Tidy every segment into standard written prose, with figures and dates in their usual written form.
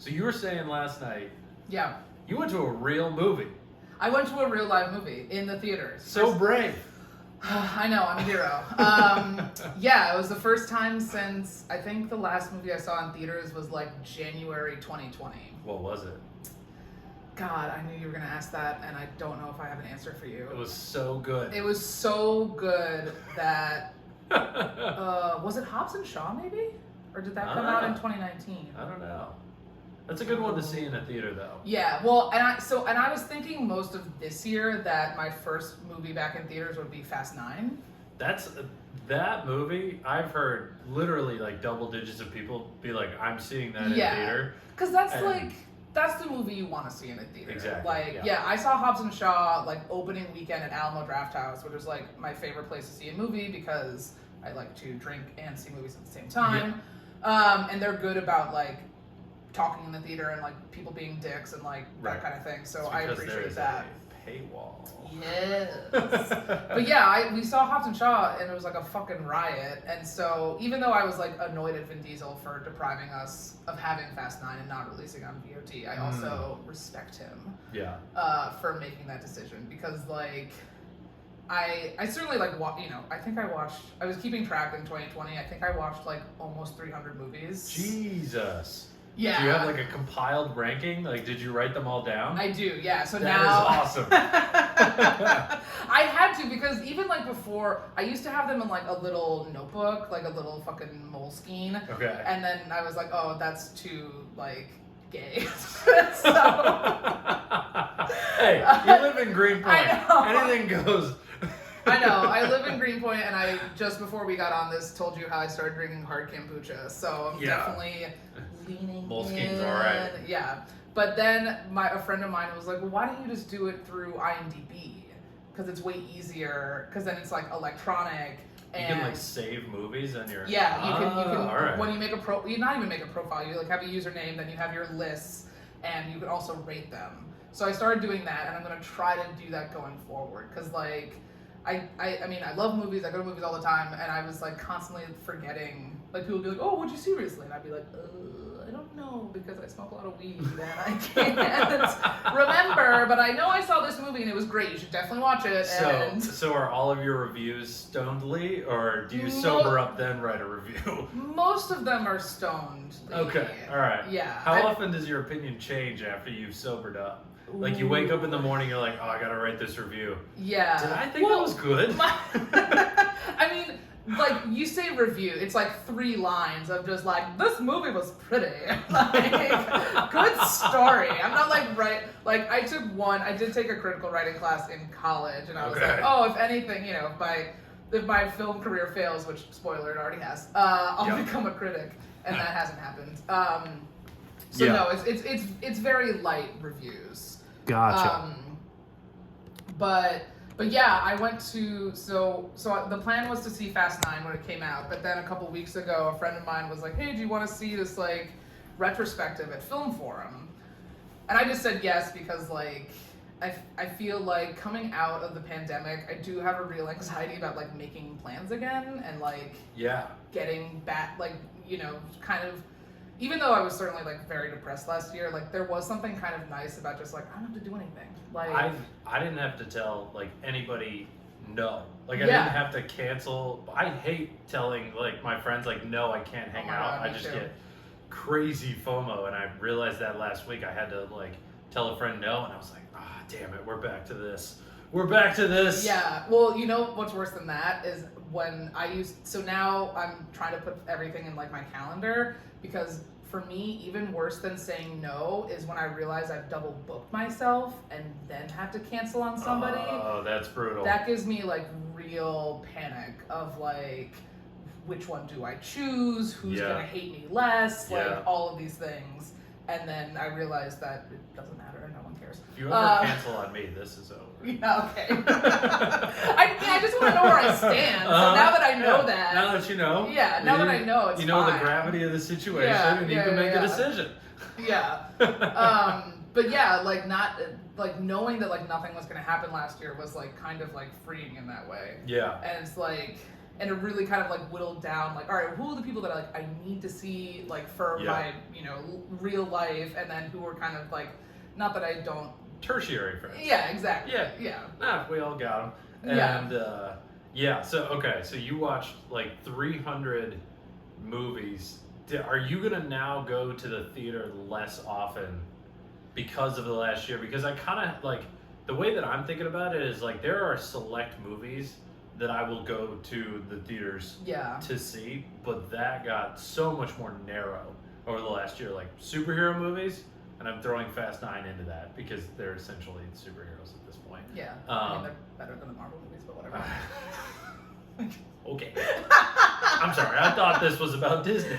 So you were saying last night Yeah. you went to a real movie. I went to a real live movie in the theaters. So brave. I know, I'm a hero. Yeah, it was the first time since, I think the last movie I saw in theaters was like January 2020. What was it? God, I knew you were going to ask that, and I don't know if I have an answer for you. It was so good. It was so good that, was it Hobbs and Shaw maybe? Or did that come out in 2019? I don't know. That's a good one to see in a theater, though. Yeah, well, and I was thinking most of this year that my first movie back in theaters would be Fast 9. That movie. I've heard literally like double digits of people be like, "I'm seeing that in theater." Because that's the movie you want to see in a theater. Exactly. Like, yeah, I saw Hobbs and Shaw like opening weekend at Alamo Drafthouse, which was like my favorite place to see a movie because I like to drink and see movies at the same time. Yeah. And they're good about like talking in the theater and like people being dicks and like that kind of thing. So I appreciate that. Paywall. Yes. But yeah, we saw Hobbs and Shaw and it was like a fucking riot. And so even though I was like annoyed at Vin Diesel for depriving us of having Fast 9 and not releasing on VOD, I also respect him. Yeah. For making that decision because like I certainly like I think I was keeping track in 2020. I think I watched like almost 300 movies. Jesus. Yeah. Do you have like a compiled ranking? Like, did you write them all down? I do, yeah. So that now is awesome. I had to because even like before, I used to have them in like a little notebook, like a little fucking Moleskine. Okay. And then I was like, oh, that's too like gay. Hey, you live in Greenpoint. Anything goes. I know. I live in Greenpoint, and I just before we got on this told you how I started drinking hard kombucha. So I'm definitely leaning Moleskine's in. all right. Yeah, but then a friend of mine was like, "Well, why don't you just do it through IMDb? Because it's way easier. Because then it's like electronic." And you can like save movies on your. Yeah, you can. All right. When you make you not even make a profile. You like have a username, then you have your lists, and you can also rate them. So I started doing that, and I'm gonna try to do that going forward. Because like. I mean, I love movies. I go to movies all the time, and I was like constantly forgetting. Like people would be like, "Oh, what'd you see recently?" And I'd be like, "I don't know because I smoke a lot of weed and I can't remember." But I know I saw this movie and it was great. You should definitely watch it. So are all of your reviews stonedly, or do you sober up then write a review? Most of them are stoned. Okay, all right. Yeah. How often does your opinion change after you've sobered up? Like you wake up in the morning, you're like, "Oh, I gotta write this review." Yeah. Did I think that was good? I mean, like you say review, it's like 3 lines of just like this movie was pretty, like good story. I'm not like I did take a critical writing class in college, and I was like, oh, if anything, if my film career fails, which spoiler it already has, I'll become a critic, and that hasn't happened. So no, it's very light reviews. Gotcha. But yeah, I went to so the plan was to see Fast 9 when it came out, but then a couple weeks ago, a friend of mine was like, "Hey, do you want to see this like retrospective at Film Forum?" And I just said yes because like I feel like coming out of the pandemic, I do have a real anxiety about like making plans again and like getting back, like kind of. Even though I was certainly like very depressed last year, like there was something kind of nice about just like I don't have to do anything. Like I didn't have to tell like anybody no. Like I didn't have to cancel. I hate telling like my friends like no, I can't hang out. God, I just get crazy FOMO, and I realized that last week I had to like tell a friend no, and I was like, damn it, we're back to this. We're back to this. Yeah. Well, you know what's worse than that is when so now I'm trying to put everything in like my calendar because for me, even worse than saying no is when I realize I've double booked myself and then have to cancel on somebody. Oh, that's brutal. That gives me like real panic of like, which one do I choose? Who's gonna hate me less? Like all of these things. And then I realize that it doesn't matter and no one cares. If you ever cancel on me, this is over. Yeah, okay. I just want to know where I stand. So now that I know that. Now that you know. Yeah, now that I know it's you know fine. the gravity of the situation and you can make a decision. Yeah. But yeah, like not like knowing that like nothing was gonna happen last year was like kind of like freeing in that way. Yeah. And it's like and it really kind of like whittled down like, all right, who are the people that like I need to see like for Yeah. my real life, and then who are kind of like, not that I don't. Tertiary friends. Yeah, exactly. Yeah. Yeah. Nah, we all got them. Yeah. And so you watched like 300 movies. Are you gonna now go to the theater less often because of the last year? Because I kind of like the way that I'm thinking about it is like there are select movies that I will go to the theaters Yeah. to see, but that got so much more narrow over the last year. Like superhero movies, and I'm throwing Fast 9 into that because they're essentially superheroes at this point. Yeah. I mean, Um, they're better than the Marvel movies, but whatever. Okay. I'm sorry, I thought this was about Disney.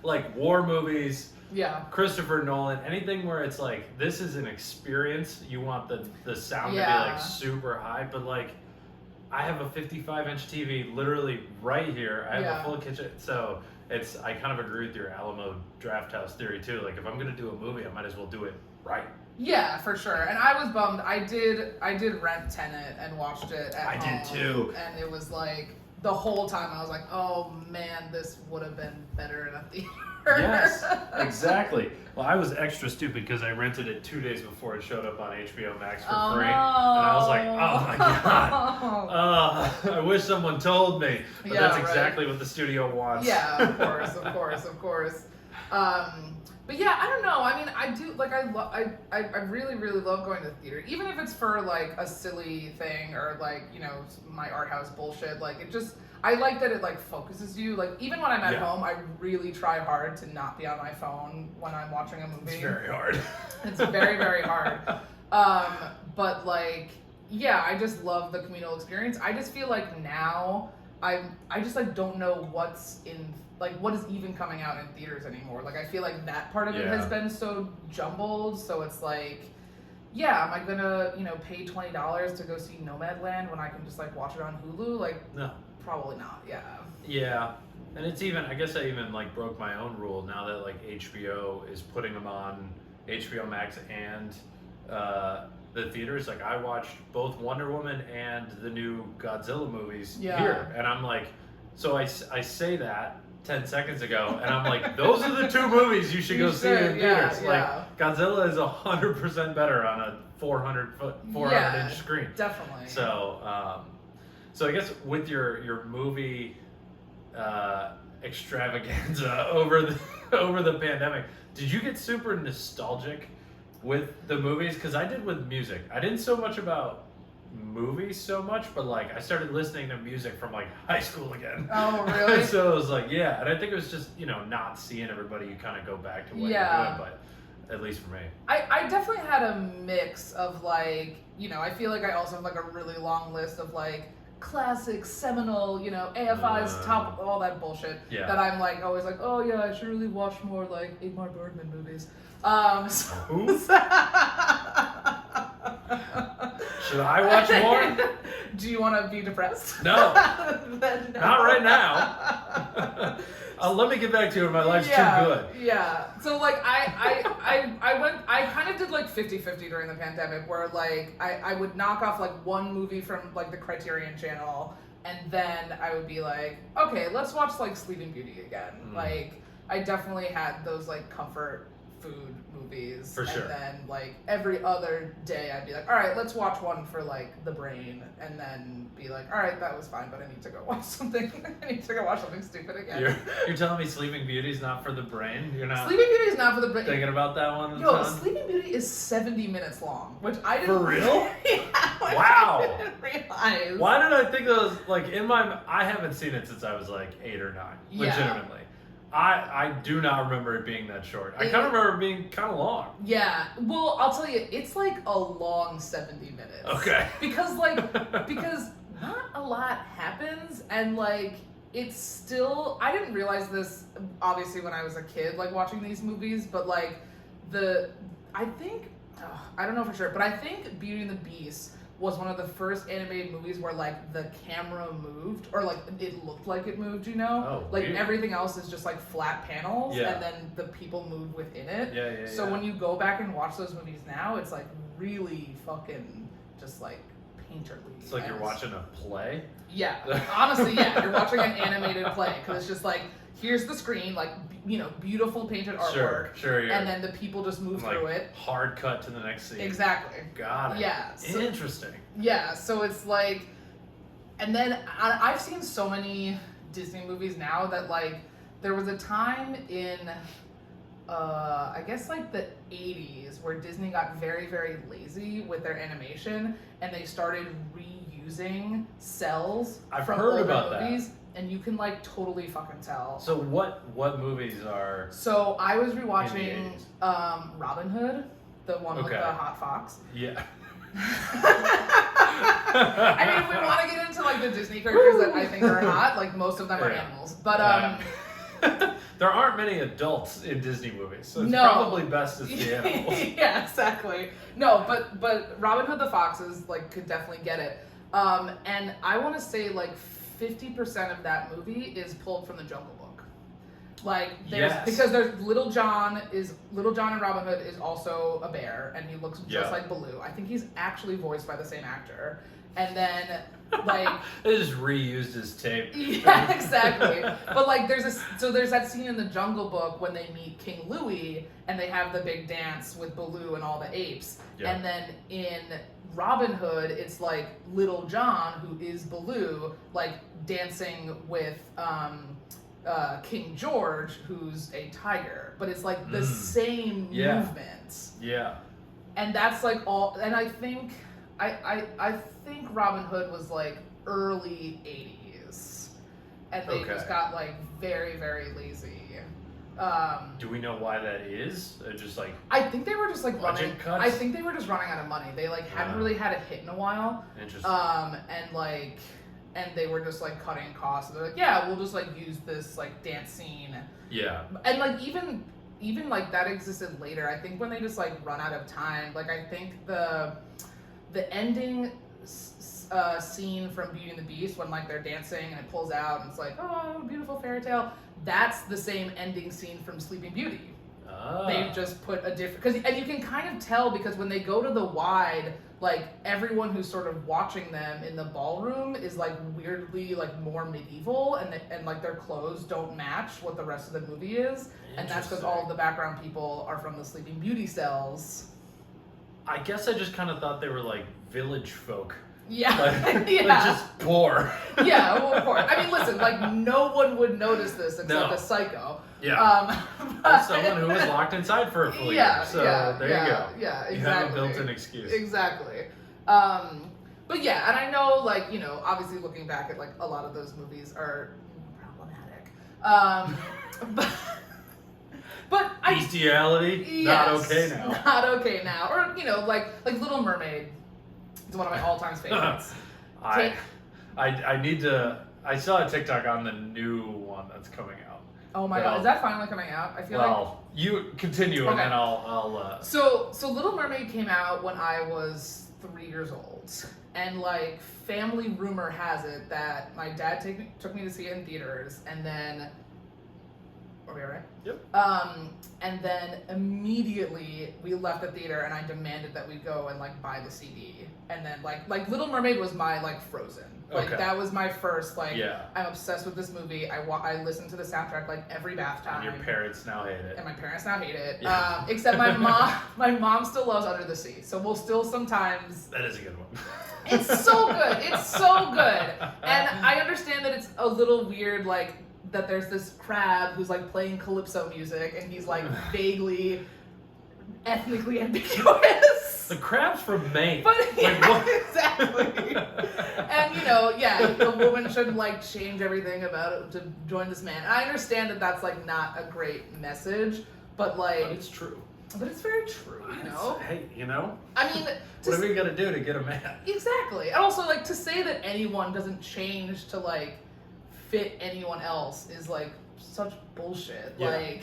Like war movies, Yeah. Christopher Nolan, anything where it's like, this is an experience. You want the sound to be Yeah. like super high, but like, I have a 55-inch TV literally right here. I have Yeah. a full kitchen. So I kind of agree with your Alamo Drafthouse theory too. Like, if I'm going to do a movie, I might as well do it right. Yeah, for sure. And I was bummed. I did rent Tenet and watched it at I home. did too. And it was like the whole time I was like, oh man, this would have been better in a theater. Yes, exactly. Well, I was extra stupid because I rented it 2 days before it showed up on HBO Max for Oh, free. no. And I was like, oh my God. I wish someone told me. But Yeah, that's right. exactly what the studio wants. Yeah, of course. But yeah, I don't know. I mean, I do like I really love going to the theater, even if it's for like a silly thing or like my art house bullshit. Like it just I like that it like focuses you. Like even when I'm at Yeah. home, I really try hard to not be on my phone when I'm watching a movie. It's very hard. It's very hard. But like, yeah, I just love the communal experience. I just feel like now I just like don't know what is even coming out in theaters anymore. Like I feel like that part of it has Yeah. been so jumbled. So it's like, yeah, am I gonna pay $20 to go see Nomadland when I can just like watch it on Hulu? Like No. probably not. Yeah. Yeah. And it's even, I guess I even like broke my own rule now that like HBO is putting them on HBO Max and the theaters. Like I watched both Wonder Woman and the new Godzilla movies Yeah. here. And I'm like, so I say that 10 seconds ago and I'm like, those are the two movies you should go see in yeah, theaters. yeah. Like Godzilla is 100% better on a 400-inch screen. Definitely. So I guess with your movie extravaganza over the pandemic, did you get super nostalgic with the movies? Because I did with music. I didn't so much about movies so much, but like I started listening to music from like high school again. Oh, really? So it was like, yeah, and I think it was just not seeing everybody. You kind of go back to what Yeah. you're doing, but at least for me. I definitely had a mix of like, I feel like I also have like a really long list of like classic, seminal, AFI's top, all that bullshit Yeah. that I'm like always like, oh yeah, I should really watch more like Ingmar Bergman movies. Who? Should I watch more? Do you want to be depressed? No. Then no. Not right now. Let me get back to it. My life's too good. Yeah. So like I kind of did like 50-50 during the pandemic where like I would knock off like one movie from like the Criterion Channel and then I would be like, okay, let's watch like Sleeping Beauty again. Like I definitely had those like comfort food movies. For sure. And then like every other day I'd be like, all right, let's watch one for like the brain, and then be like, all right, that was fine, but I need to go watch something. I need to go watch something stupid again. You're telling me Sleeping Beauty's not for the brain? You're not Sleeping Beauty is not for the brain. thinking about that one? Yo, son? Sleeping Beauty is 70 minutes long, which I didn't. For real? Yeah, Wow. I didn't realize. Why did I think those like I haven't seen it since I was like 8 or 9. Yeah. Legitimately. I do not remember it being that short. I kind of remember it being kind of long. Yeah. Well, I'll tell you, it's like a long 70 minutes. Okay. Because not a lot happens, and like it's still. I didn't realize this obviously when I was a kid, like watching these movies, but like I think I don't know for sure, but I think Beauty and the Beast was one of the first animated movies where like the camera moved, or like it looked like it moved, Oh, like weird. everything else is just like flat panels, Yeah. and then the people move within it. Yeah. So when you go back and watch those movies now, it's like really fucking just like painterly. It's like you're watching a play. Yeah, honestly, yeah, you're watching an animated play because it's just like here's the screen, like beautiful painted artwork, Sure, yeah. and then the people just move like, through it. Hard cut to the next scene. Exactly. Got it. Yeah. So, Interesting. yeah, so it's like, and then I've seen so many Disney movies now that like there was a time in I guess like the 80s where Disney got very, very lazy with their animation and they started reusing cells I've from heard older about that. movies and you can like totally fucking tell. So what movies are? So I was In rewatching the Robin Hood, the one with Okay. the hot fox. Yeah. I mean, if we want to get into like the Disney characters that I think are hot, like most of them are Yeah. animals. But There aren't many adults in Disney movies, so it's No. probably best to see animals. yeah, exactly. No, but Robin Hood the Foxes like could definitely get it. And I want to say like 50% of that movie is pulled from the Jungle Book. Like there's Yes. because there's Little John in Robin Hood is also a bear and he looks just Yeah. like Baloo. I think he's actually voiced by the same actor. And then like They just reused his tape. yeah, exactly. But like there's that scene in the Jungle Book when they meet King Louie and they have the big dance with Baloo and all the apes. Yeah. And then in Robin Hood, it's like Little John, who is Baloo, like dancing with King George, who's a tiger. But it's like the same Yeah. movements. Yeah. And that's like all. And I think I think Robin Hood was like early 80s, and they Okay. just got like very, very lazy. Do we know why that is? Just like I think they were just like Budget running. cuts? I think they were just running out of money. They like hadn't really had a hit in a while. interesting. And they were just like cutting costs. They're like, yeah, we'll just like use this like dance scene, Yeah. and like even like that existed later. I think when they just like run out of time. Like I think the ending scene from Beauty and the Beast when like they're dancing and it pulls out and it's like, oh, beautiful fairy tale. That's the same ending scene from Sleeping Beauty. They've just put a different and you can kind of tell because when they go to the wide, like everyone who's sort of watching them in the ballroom is like weirdly like more medieval and like their clothes don't match what the rest of the movie is, and that's because all of the background people are from the Sleeping Beauty cells. I guess I just kind of thought they were like village folk. Yeah, Like, yeah. like just poor. Yeah, well, of course. I mean, listen, like no one would notice this except No. a psycho. Yeah. But, Or someone who was locked inside for a full yeah, year. So yeah, there yeah, you go. Yeah, exactly. You have a built-in excuse. Exactly. But yeah, and I know, like, you know, obviously looking back at like a lot of those movies are problematic. But Bestiality, not yes, okay now. Not okay now. Or you know, like Little Mermaid is one of my all-time favorites. I need to. I saw a TikTok on the new one that's coming out. Oh my Well- god, is that finally coming out? I feel like. Well, you continue and Okay. then I'll So Little Mermaid came out when I was 3 years old, and like family rumor has it that my dad took me to see it in theaters, and then. Are we alright? Yep. And then immediately we left the theater, and I demanded that we go and like buy the CD, and then like Little Mermaid was my like Frozen. Like Okay. that was my first like. Yeah. I'm obsessed with this movie. I listen to the soundtrack like every bath time. And your parents now hate it. And my parents now hate it. Yeah. Except my mom still loves Under the Sea. So we'll still sometimes. That is a good one. It's so good. It's so good. And I understand that it's a little weird, like that there's this crab who's like playing calypso music, and he's like vaguely ethnically ambiguous. The crab's from Maine. But Like, yeah, what? exactly. And you know, yeah, the woman shouldn't like change everything about it to join this man. And I understand that that's like not a great message, but like, But it's true. but it's very true, you know. Hey, you know, I mean, what are we gonna do to get a man? exactly, and also like to say that anyone doesn't change to like fit anyone else is like such bullshit. Yeah. Like.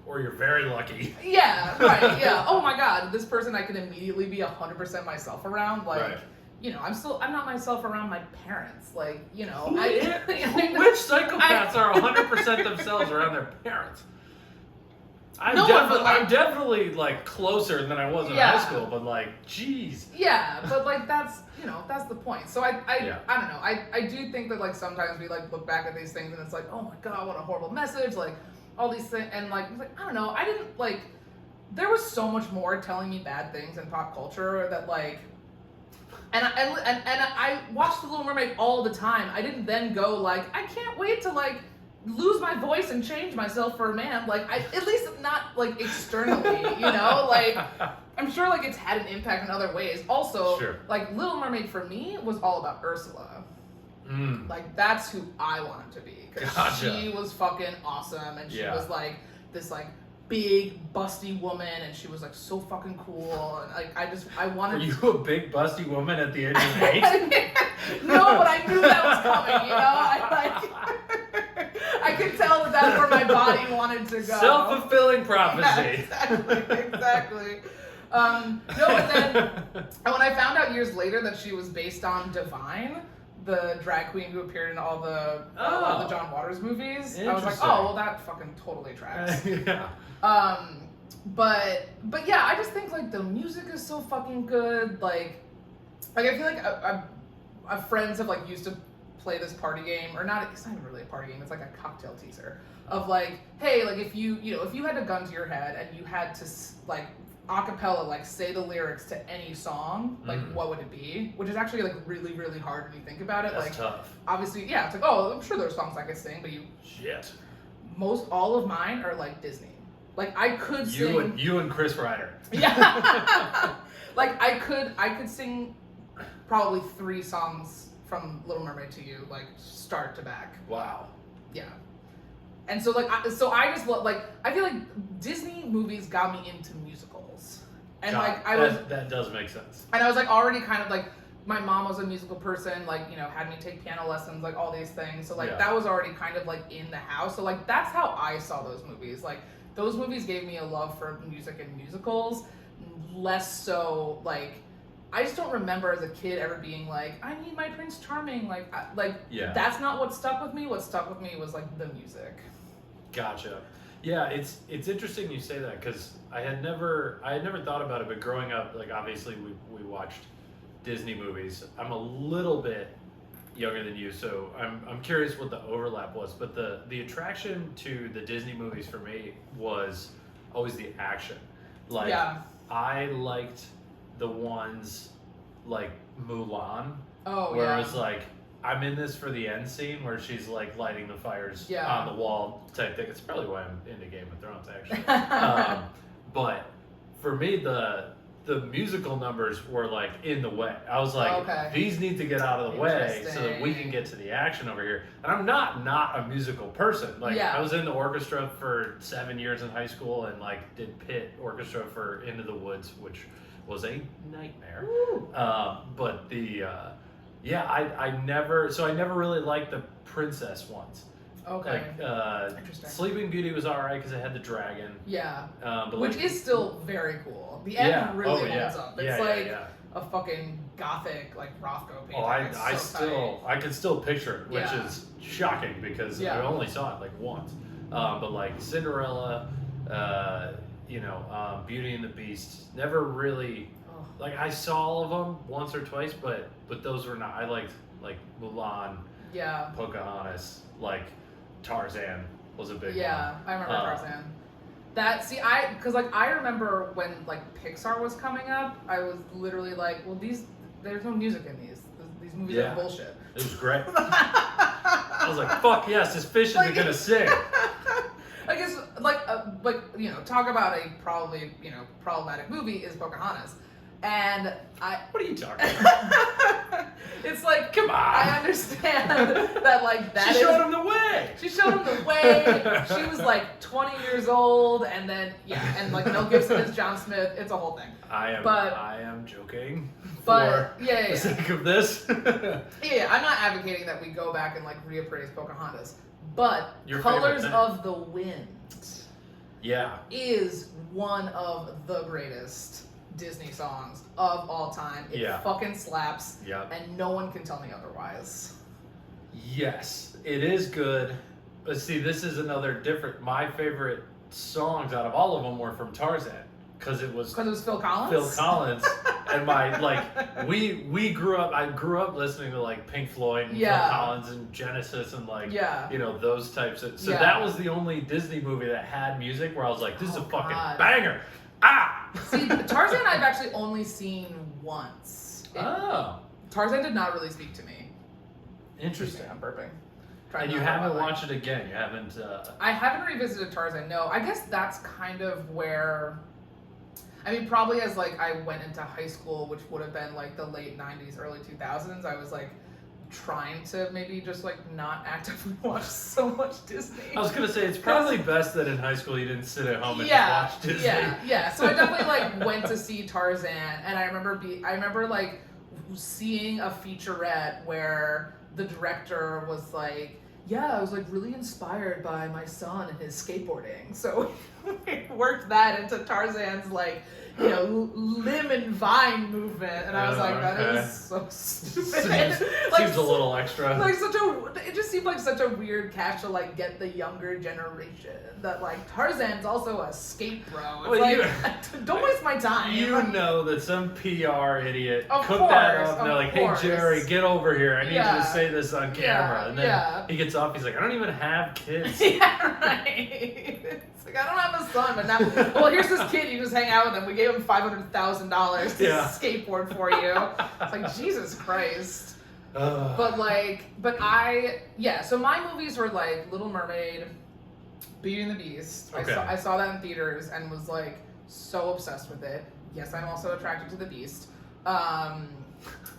Or you're very lucky. Yeah, right, yeah. Oh my god, this person I can immediately be 100% myself around. Like, Right. you know, I'm not myself around my parents. Like, you know, Which psychopaths are 100% themselves around their parents? I'm No one would like- I'm definitely like closer than I was in Yeah. high school, but like, jeez. Yeah, but like that's that's the point. So I Yeah. I don't know. I do think that like sometimes we like look back at these things and it's like, oh my god, what a horrible message, like all these things, and like I don't know. I didn't like. There was so much more telling me bad things in pop culture that like. And I watched The Little Mermaid all the time. I didn't then go like, I can't wait to like lose my voice and change myself for a man. Like at least not like externally, like I'm sure like it's had an impact in other ways. Also, Sure. like Little Mermaid for me was all about Ursula. Like that's who I wanted to be. 'Cause Gotcha. she was fucking awesome, and she Yeah. was like this like big busty woman, and she was like so fucking cool, and like I Were wanted. you a big busty woman at the age of 8? No, but I knew that was coming. I could tell that that's where my body wanted to go. Self-fulfilling prophecy. Yeah, exactly. No, but then and when I found out years later that she was based on Divine, the drag queen who appeared in all the John Waters movies, I was like, Interesting. oh, well, that fucking totally tracks. Yeah. But yeah, I just think like the music is so fucking good. Like I feel like our friends have like used to play this party game, or not. It's not even really a party game. It's like a cocktail teaser of like, hey, like if you had a gun to your head and you had to like acapella like say the lyrics to any song, like what would it be? Which is actually like really really hard when you think about it. That's like tough. obviously, yeah, it's like, oh, I'm sure there's songs I could sing, but Shit. all of mine are like Disney. Like I could sing. You and Chris Ryder. Yeah. Like I could sing probably 3 songs from Little Mermaid to you, like start to back. Wow. Yeah. And so like I just like I feel like Disney movies got me into musicals. And like that does make sense. and I was like already kind of like my mom was a musical person, like, had me take piano lessons, like all these things. So like that was already kind of like in the house. So like that's how I saw those movies. Like those movies gave me a love for music and musicals, less so like I just don't remember as a kid ever being like, I need my Prince Charming. Like that's not what stuck with me. What stuck with me was like the music. Gotcha. Yeah, it's interesting you say that because I had never thought about it, but growing up, like obviously we watched Disney movies. I'm a little bit younger than you, so I'm curious what the overlap was. But the attraction to the Disney movies for me was always the action. Like I liked the ones like Mulan, where it was like, I'm in this for the end scene where she's like lighting the fires on the wall type thing. It's probably why I'm into Game of Thrones actually. But for me, the musical numbers were like in the way. I was like, these need to get out of the way so that we can get to the action over here. And I'm not a musical person. Like I was in the orchestra for 7 years in high school and like did pit orchestra for Into the Woods, which was a nightmare. But I never really liked the princess ones. Okay. Like Interesting. Sleeping Beauty was alright because it had the dragon. Yeah. But which like, is still very cool. The end really holds up. It's a fucking gothic like Rothko painting. I can still picture it, which is shocking because I only saw it like once. But like Cinderella, Beauty and the Beast, never really. Like I saw all of them once or twice, but those were not. I liked like Mulan, Pocahontas, like Tarzan was a big one. Yeah, I remember Tarzan. Because I remember when like Pixar was coming up, I was literally like, well, there's no music in these. These movies are bullshit. It was great. I was like, fuck yes, this fish isn't gonna sing. I guess talk about a probably problematic movie is Pocahontas. And what are you talking about? It's like, come on. I understand that like that she showed him the way. She showed him the way. She was like 20 years old, and then and like Mel Gibson is John Smith. It's a whole thing. I am joking. But for the sake of this. I'm not advocating that we go back and like reappraise Pocahontas, but Your Colors of the Wind is one of the greatest Disney songs of all time. It fucking slaps, and no one can tell me otherwise. Yes, it is good. But see, this is another different. My favorite songs out of all of them were from Tarzan because it was Because it was Phil Collins. Phil Collins. And we grew up. I grew up listening to like Pink Floyd and Yeah. Phil Collins and Genesis and like Yeah. those types of. So Yeah. that was the only Disney movie that had music where I was like, this is a Oh, fucking God. banger. Ah. See, Tarzan I've actually only seen once. Oh, Tarzan did not really speak to me. interesting. I'm burping. Trying And to you not haven't go out. watched it again. You haven't. I haven't revisited Tarzan. No, I guess that's kind of where. I mean, probably as like I went into high school, which would have been like the late '90s, early 2000s. I was like trying to maybe just like not actively watch so much Disney. I was gonna say it's probably best that in high school you didn't sit at home and yeah, just watch Disney. yeah. So I definitely like went to see Tarzan, and I remember like seeing a featurette where the director was like, yeah, I was like really inspired by my son and his skateboarding. So we worked that into Tarzan's like, limb and vine movement. And I was like, that Okay. is so stupid. Seems a little extra. Like it just seemed like such a weird catch to like get the younger generation that like Tarzan's also a skate bro. It's Well, like, don't waste my time. You know that some PR idiot Of cooked that course, up and they're of like, hey course. Jerry, get over here. I need you Yeah. to say this on camera. And then yeah. he gets off, he's like, I don't even have kids. Yeah, right. It's like I don't have a son, but now, well, here's this kid. You just hang out with him. We gave him $500,000 to Yeah. skateboard for you. It's like Jesus Christ. Ugh. So my movies were like Little Mermaid, Beauty and the Beast. Okay. I saw that in theaters and was like so obsessed with it. Yes, I'm also attracted to the Beast.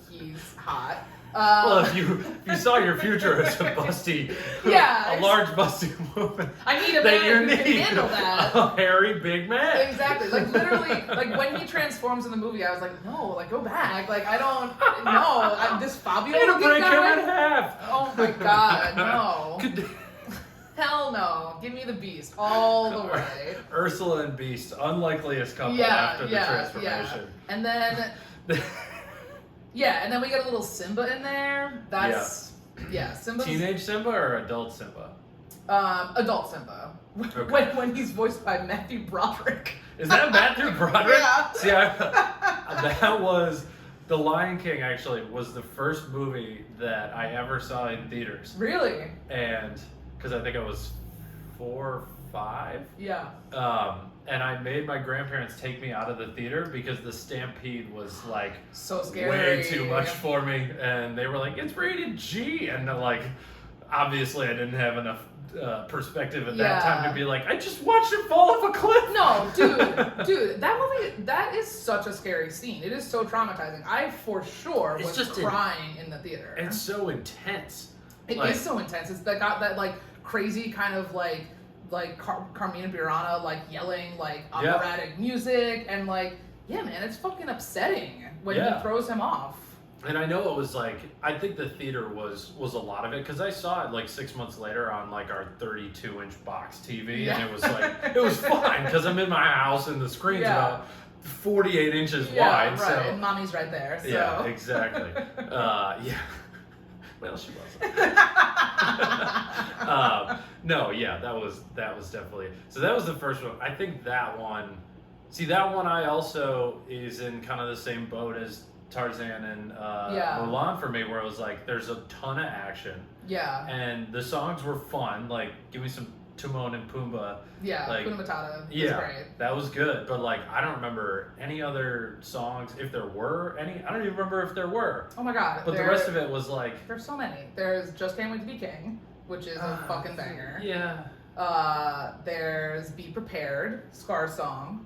He's hot. Well, if you saw your future as a busty, Yeah, a large busty woman, I need a then you man who can need handle that. a hairy big man. Exactly. Like literally, like when he transforms in the movie, I was like, no, like go back. Like I don't know. This Fabio I'm gonna looking break guy. him in half. Oh my god, no. Could- Hell no. Give me the Beast all the way. Ursula and Beast, unlikeliest couple Yeah, after the yeah, transformation. And then and then we get a little Simba in there. That's Simba's Teenage Simba or adult Simba? adult Simba. Okay. When he's voiced by Matthew Broderick. Is that Matthew Broderick? Yeah. See, that was The Lion King. Actually, was the first movie that I ever saw in theaters, Really? and because I think I was 4 or 5. Yeah. And I made my grandparents take me out of the theater because the stampede was like So scary. way too much for me, and they were like, "It's rated G," and like, obviously, I didn't have enough perspective at that time to be like, "I just watched it fall off a cliff." No, dude, that movie, that is such a scary scene. It is so traumatizing. I for sure It's was just crying in the theater. It's so intense. It like- is so intense. It's got that like crazy kind of like Carmina Burana like yelling like Yeah. operatic music and like yeah, man, it's fucking upsetting when Yeah. he throws him off. And I know it was like, I think the theater was a lot of it because I saw it like 6 months later on like our 32-inch box TV, Yeah. and it was like it was fine because I'm in my house and the screen's Yeah. about 48 inches Yeah, wide. right. So And mommy's right there. So. yeah, exactly. Yeah. Well, she wasn't. No, yeah, that was definitely. So that was the first one. I think that one. See, that one I also is in kind of the same boat as Tarzan and Mulan for me, where it was like there's a ton of action Yeah. and the songs were fun. Like, give me some Timon and Pumbaa. Yeah. Like, Hakuna Matata. It's Yeah, great. that was good. But like, I don't remember any other songs. If there were any, I don't even remember if there were. Oh my god. But the rest of it was like. There's so many. There's Just Can't Wait to Be King, which is a fucking banger. Yeah. There's Be Prepared, Scar's song,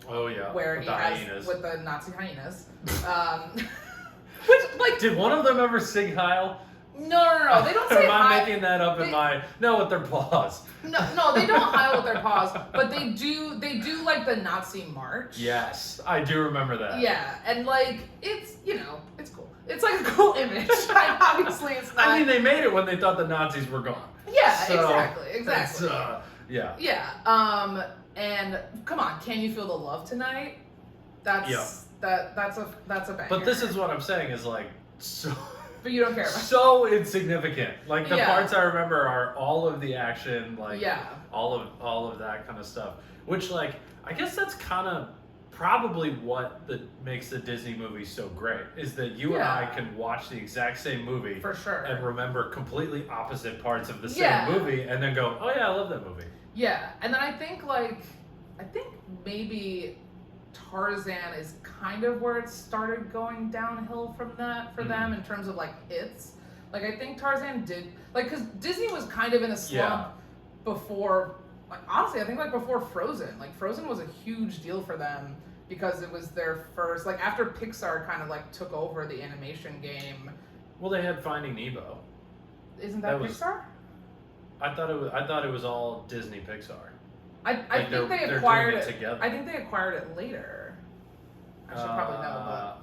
Oh yeah. where with he the has hyenas. with the Nazi hyenas. Which like Did one of them ever sing Heil? no, they don't say Am I hi. making that up in they- my? No, with their paws. No, they don't heil with their paws, but they do like the Nazi march. Yes, I do remember that. Yeah, and like it's it's cool. It's like a cool image. Obviously, it's not. I mean, they made it when they thought the Nazis were gone. yeah, So, exactly. That's, yeah. Yeah. And come on, Can You Feel the Love Tonight? That's Yeah. that's a banger. But this is what I'm saying is like so But you don't care about it. So insignificant. Like the Yeah. parts I remember are all of the action, like Yeah. all of that kind of stuff. Which like I guess that's kind of probably what makes the Disney movie so great is that you and I Yeah. can watch the exact same movie For sure. and remember completely opposite parts of the same Yeah. movie and then go, oh yeah, I love that movie. Yeah, and then I think maybe Tarzan is kind of where it started going downhill from that for them in terms of like hits. Like I think Tarzan did because Disney was kind of in a slump before. Like honestly, I think like before Frozen. Like Frozen was a huge deal for them because it was their first. Like after Pixar kind of like took over the animation game. Well, they had Finding Nemo. Isn't that was- Pixar? I thought it was all Disney Pixar. I Like, think they're they doing acquired it it. together. I think they acquired it later. I should probably know,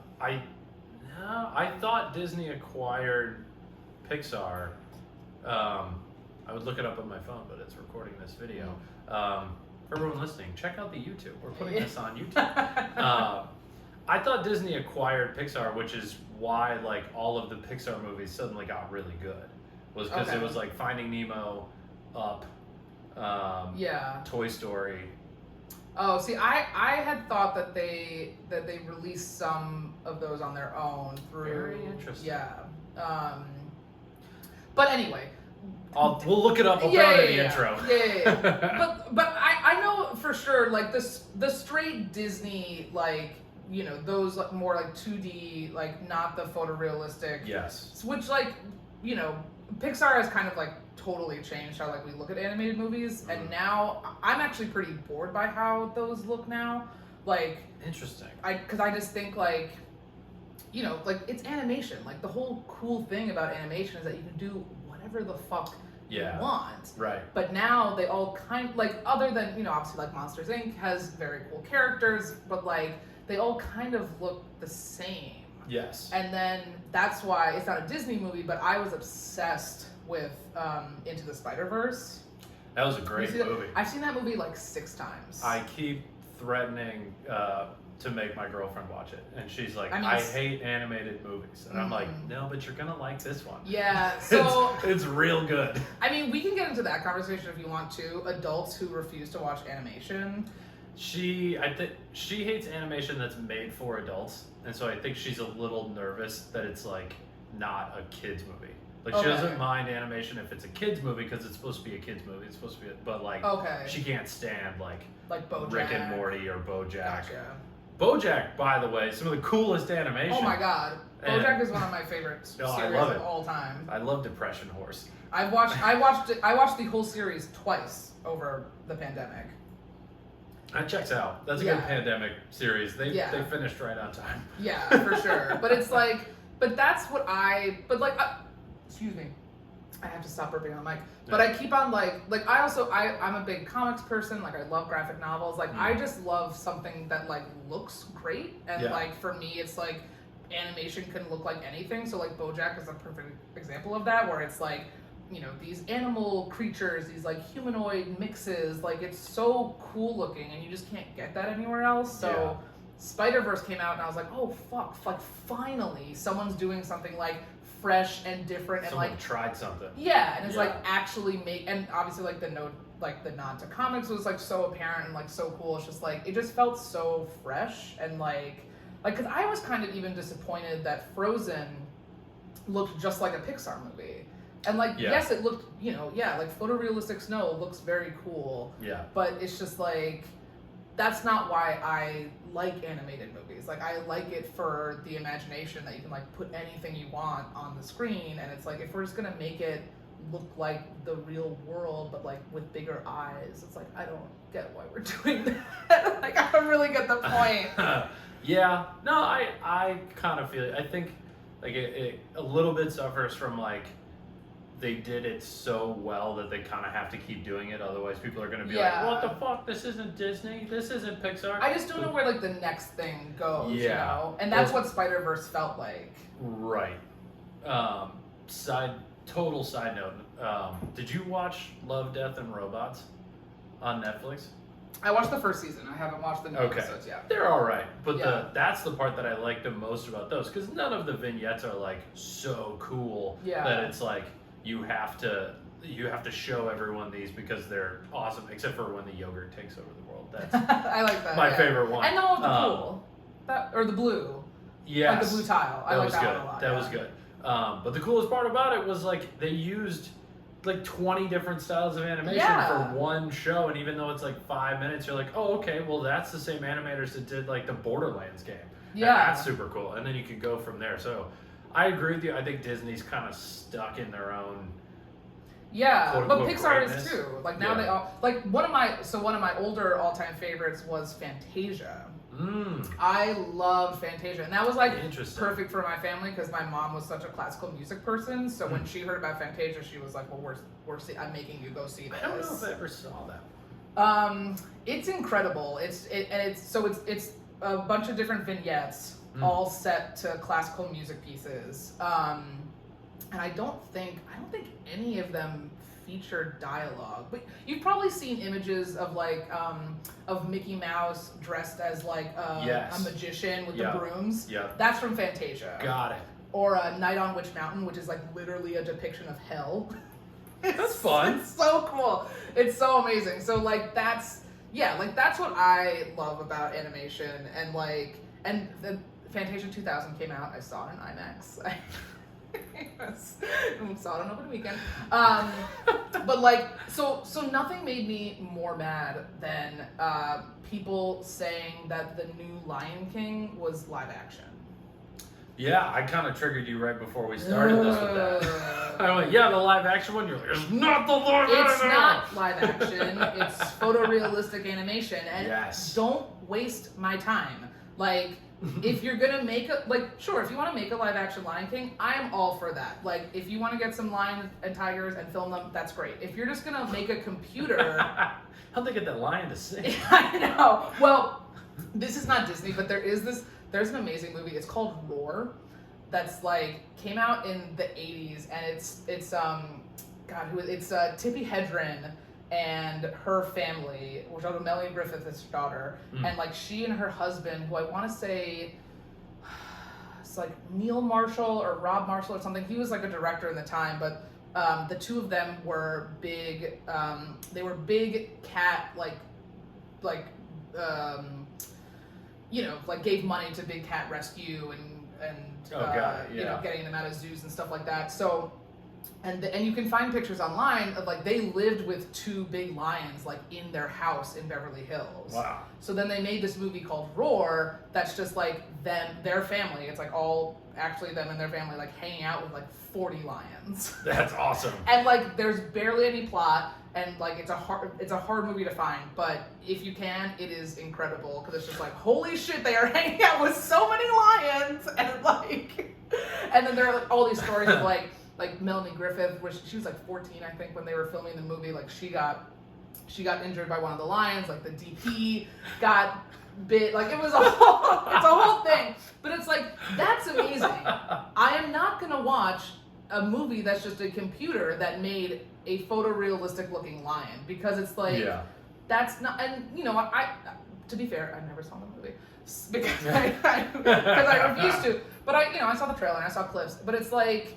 I thought Disney acquired Pixar. I would look it up on my phone, but it's recording this video. For everyone listening, check out the YouTube. We're putting this on YouTube. but I thought Disney acquired Pixar, which is why like all of the Pixar movies suddenly got really good. Was because Okay. it was like Finding Nemo, Up, yeah. Toy Story. Oh, see, I had thought that they released some of those on their own through. Very interesting. Yeah. But anyway. We'll look it up. We'll throw it in the intro. Yeah. but I know for sure like the straight Disney like those like more like 2D like not the photorealistic. Yes. Which like Pixar has kind of like totally changed how like we look at animated movies, and now I'm actually pretty bored by how those look now. Like Interesting. because I just think like like it's animation. Like the whole cool thing about animation is that you can do whatever the fuck Yeah. you want. Right. But now they all kind like other than obviously like Monsters Inc. has very cool characters, but like they all kind of look the same. Yes. And then that's why it's not a Disney movie, but I was obsessed with Into the Spider-Verse. That was a great You see that? movie. I've seen that movie like 6 times. I keep threatening to make my girlfriend watch it, and she's like, I mean, I it's- hate animated movies, and I'm like, no, but you're gonna like this one. Yeah, so it's real good. I mean, we can get into that conversation if you want to. Adults who refuse to watch animation. I think she hates animation that's made for adults, and so I think she's a little nervous that it's like not a kids movie. Like she Okay. doesn't mind animation if it's a kids movie because it's supposed to be a kids movie. It's supposed to be, but like Okay. she can't stand like BoJack. Rick and Morty or BoJack. Gotcha. BoJack, by the way, some of the coolest animation. Oh my god. And- BoJack is one of my favorite No, I series love of it. all time. I love Depression Horse. I watched the whole series twice over the pandemic. That checks out. That's a Yeah. good pandemic series. They Yeah. finished right on time. Yeah, for sure. But it's like, that's what excuse me. I have to stop burping on the mic. But I keep on I'm a big comics person. Like I love graphic novels. Like I just love something that like looks great. And Yeah. like for me, it's like animation can look like anything. So like BoJack is a perfect example of that, where it's like, these animal creatures, these like humanoid mixes. Like it's so cool looking, and you just can't get that anywhere else. So. Yeah. Spider-Verse came out and I was like, oh fuck, like finally someone's doing something like fresh and different and Someone like tried something. yeah, and it's Yeah. like actually and obviously like the nod to comics was like so apparent and like so cool. It's just like it just felt so fresh and like because I was kind of even disappointed that Frozen looked just like a Pixar movie. And like Yeah. yes, it looked like photorealistic snow looks very cool. Yeah. But it's just like that's not why I like animated movies. Like I like it for the imagination that you can like put anything you want on the screen, and it's like if we're just gonna make it look like the real world but like with bigger eyes, it's like I don't get why we're doing that. Like I don't really get the point. Yeah. No, I kind of feel it. I think like it a little bit suffers from like they did it so well that they kind of have to keep doing it. Otherwise, people are going to be Yeah. like, "What the fuck? This isn't Disney. This isn't Pixar." I just don't know where like the next thing goes. Yeah. And that's Well- what Spider-Verse felt like. Right. Total side note. Did you watch Love, Death, and Robots on Netflix? I watched the first season. I haven't watched the new Okay. episodes yet. They're all right, but Yeah. that's the part that I like the most about those, because none of the vignettes are like so cool Yeah. that it's like you have to show everyone these because they're awesome, except for when the yogurt takes over the world. That's I like that. my yeah. favorite one. And the one with the pool. Or the blue. Yes, Like the blue tile. I that like was that good. one a lot. That yeah. was good. But the coolest part about it was like they used like 20 different styles of animation Yeah. for one show, and even though it's like 5 minutes, you're like, oh, okay, well that's the same animators that did like the Borderlands game. And Yeah. that's super cool. And then you can go from there. So I agree with you. I think Disney's kind of stuck in their own. Yeah, quote, but unquote, Pixar greatness. is too. Like now Yeah. they all like one of my older all-time favorites was Fantasia. I love Fantasia, and that was like Interesting. perfect for my family because my mom was such a classical music person. So when she heard about Fantasia, she was like, "Well, I'm making you go see this." I don't know if I ever saw that. It's incredible. It's a bunch of different vignettes, all set to classical music pieces. And I don't think any of them feature dialogue. But you've probably seen images of like of Mickey Mouse dressed as like Yes. a magician with Yeah. the brooms. Yeah. That's from Fantasia. Got it. Or Night on Witch Mountain, which is like literally a depiction of hell. That's fun. It's so cool. It's so amazing. So like that's what I love about animation, and the Fantasia 2000 came out. I saw it in IMAX. I saw it on opening weekend. But like so nothing made me more mad than people saying that the new Lion King was live action. Yeah, I kind of triggered you right before we started this with that. I went, yeah, the live action one. You're like, it's not the live action. It's not live action. It's photorealistic animation, and Yes. don't waste my time. Like, if you're gonna make sure, if you want to make a live action Lion King, I am all for that. Like, if you want to get some lions and tigers and film them, that's great. If you're just gonna make a computer, How'd they get that lion to sing? I know. Well, this is not Disney, but there's an amazing movie. It's called Roar. That's like came out in the 80s, and it's Tippi Hedren and her family, which are Melanie Griffith's daughter, and like she and her husband, who I want to say it's like Neil Marshall or Rob Marshall or something. He was like a director in the time, but the two of them were big. They were big cat gave money to Big Cat Rescue and got it, yeah. getting them out of zoos and stuff like that. So, and you can find pictures online of like they lived with two big lions like in their house in Beverly Hills. Wow. So then they made this movie called Roar. That's just like their family. It's like all actually them and their family like hanging out with like 40 lions. That's awesome. And like there's barely any plot, and like it's a hard movie to find, but if you can, it is incredible because it's just like holy shit, they are hanging out with so many lions, and then there are like all these stories of like Melanie Griffith, which she was like 14 I think when they were filming the movie. Like she got injured by one of the lions, like the DP got bit, like it's a whole thing. But it's like that's amazing. I am not gonna watch a movie that's just a computer that made a photorealistic looking lion because it's like that's not. And you know, I to be fair, I never saw the movie because I refused to. But I saw the trailer and I saw clips. But it's like,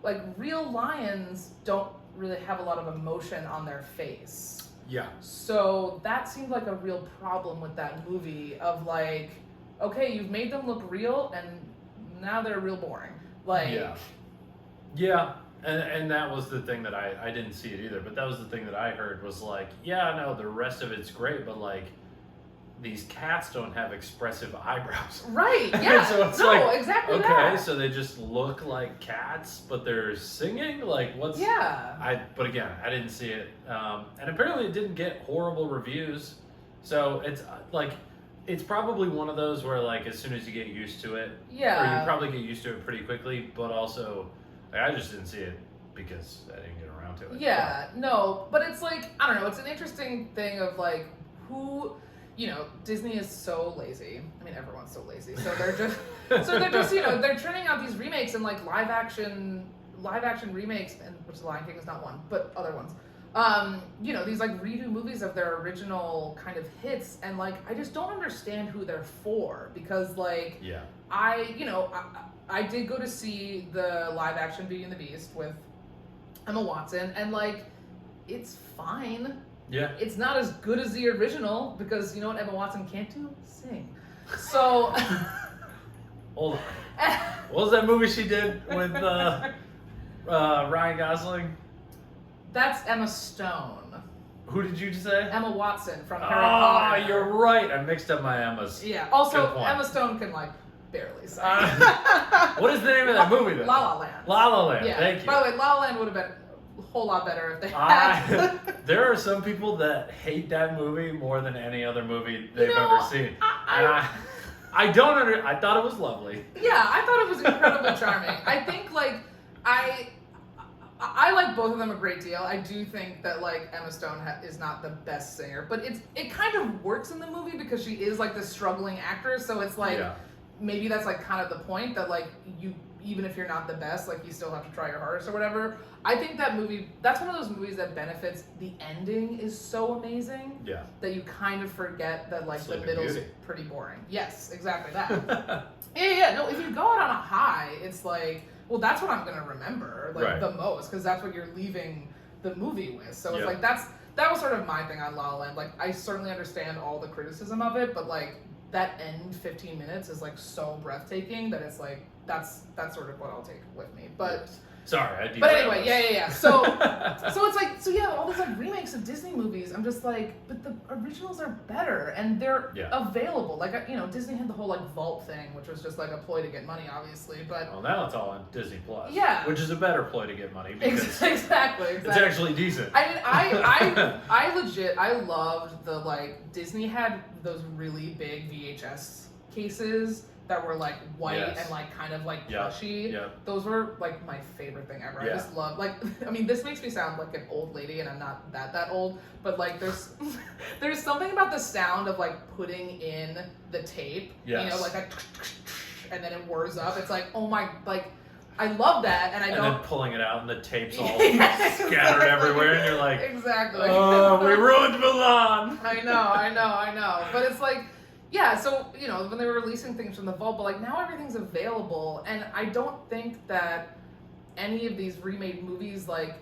like real lions don't really have a lot of emotion on their face. Yeah. So that seemed like a real problem with that movie of like, okay, you've made them look real and now they're real boring. Like, yeah. And that was the thing that I didn't see it either, but that was the thing that I heard was like, yeah, no, the rest of it's great, but like these cats don't have expressive eyebrows. Right, yeah. So it's exactly okay, that. so they just look like cats, but they're singing? Like, what's... Yeah. But again, I didn't see it. And apparently it didn't get horrible reviews. So it's like, it's probably one of those where like, as soon as you get used to it, or you probably get used to it pretty quickly, but also, like, I just didn't see it because I didn't get around to it. Yeah, no, but it's like, I don't know, it's an interesting thing of like, who... Disney is so lazy. I mean, everyone's so lazy. So they're just, they're churning out these remakes and like live action remakes, and which The Lion King is not one, but other ones, these like redo movies of their original kind of hits, and like I just don't understand who they're for, because like Yeah. I did go to see the live action Beauty and the Beast with Emma Watson, and like it's fine. Yeah. It's not as good as the original, because you know what Emma Watson can't do? Sing. So Hold on. What was that movie she did with Ryan Gosling? that's Emma Stone. Who did you say? Emma Watson from Harry Ah, Potter. you're right. I mixed up my Emmas. Yeah. Good Also, point. Emma Stone can like barely sing. What is the name of that movie then? La La Land. La La Land. Yeah. Thank you. By the way, La La Land would have been a whole lot better if they had. There are some people that hate that movie more than any other movie they've know, ever seen. I don't I thought it was lovely. Yeah, I thought it was incredibly charming. I think like I like both of them a great deal. I do think that like Emma Stone is not the best singer, but it kind of works in the movie because she is like the struggling actress. So it's like Yeah. maybe that's like kind of the point, that like you, even if you're not the best, like you still have to try your hardest or whatever. I think that movie, that's one of those movies that benefits. The ending is so amazing Yeah. that you kind of forget that like Sleeping the middle's Beauty. pretty boring. Yes, exactly that. Yeah. No, if you go out on a high, it's like, well, that's what I'm gonna remember like Right. the most, because that's what you're leaving the movie with. So it's Yeah. like that was sort of my thing on La La Land. Like I certainly understand all the criticism of it, but like that end 15 minutes is like so breathtaking that it's like that's sort of what I'll take with me. But Sorry, I but derailed anyway, us. yeah. So it's like, all these like remakes of Disney movies. I'm just like, but the originals are better and they're Yeah. available. Like, Disney had the whole like vault thing, which was just like a ploy to get money, obviously. But Well, now it's all on Disney Plus. Yeah. Which is a better ploy to get money because exactly. it's actually decent. I mean, I loved the like Disney had those really big VHS cases that were like white Yes. and like kind of like Yeah. plushy. Yeah. Those were like my favorite thing ever. Yeah. I just love like I mean this makes me sound like an old lady and I'm not that old, but like there's there's something about the sound of like putting in the tape. Yes. Like a and then it whirs up. It's like, oh my, like I love that and I And don't then pulling it out and the tape's all Yes, scattered exactly. everywhere and you're like, Exactly. oh, we ruined Milan. I know. But it's like, yeah, so, when they were releasing things from the vault, but like now everything's available, and I don't think that any of these remade movies, like,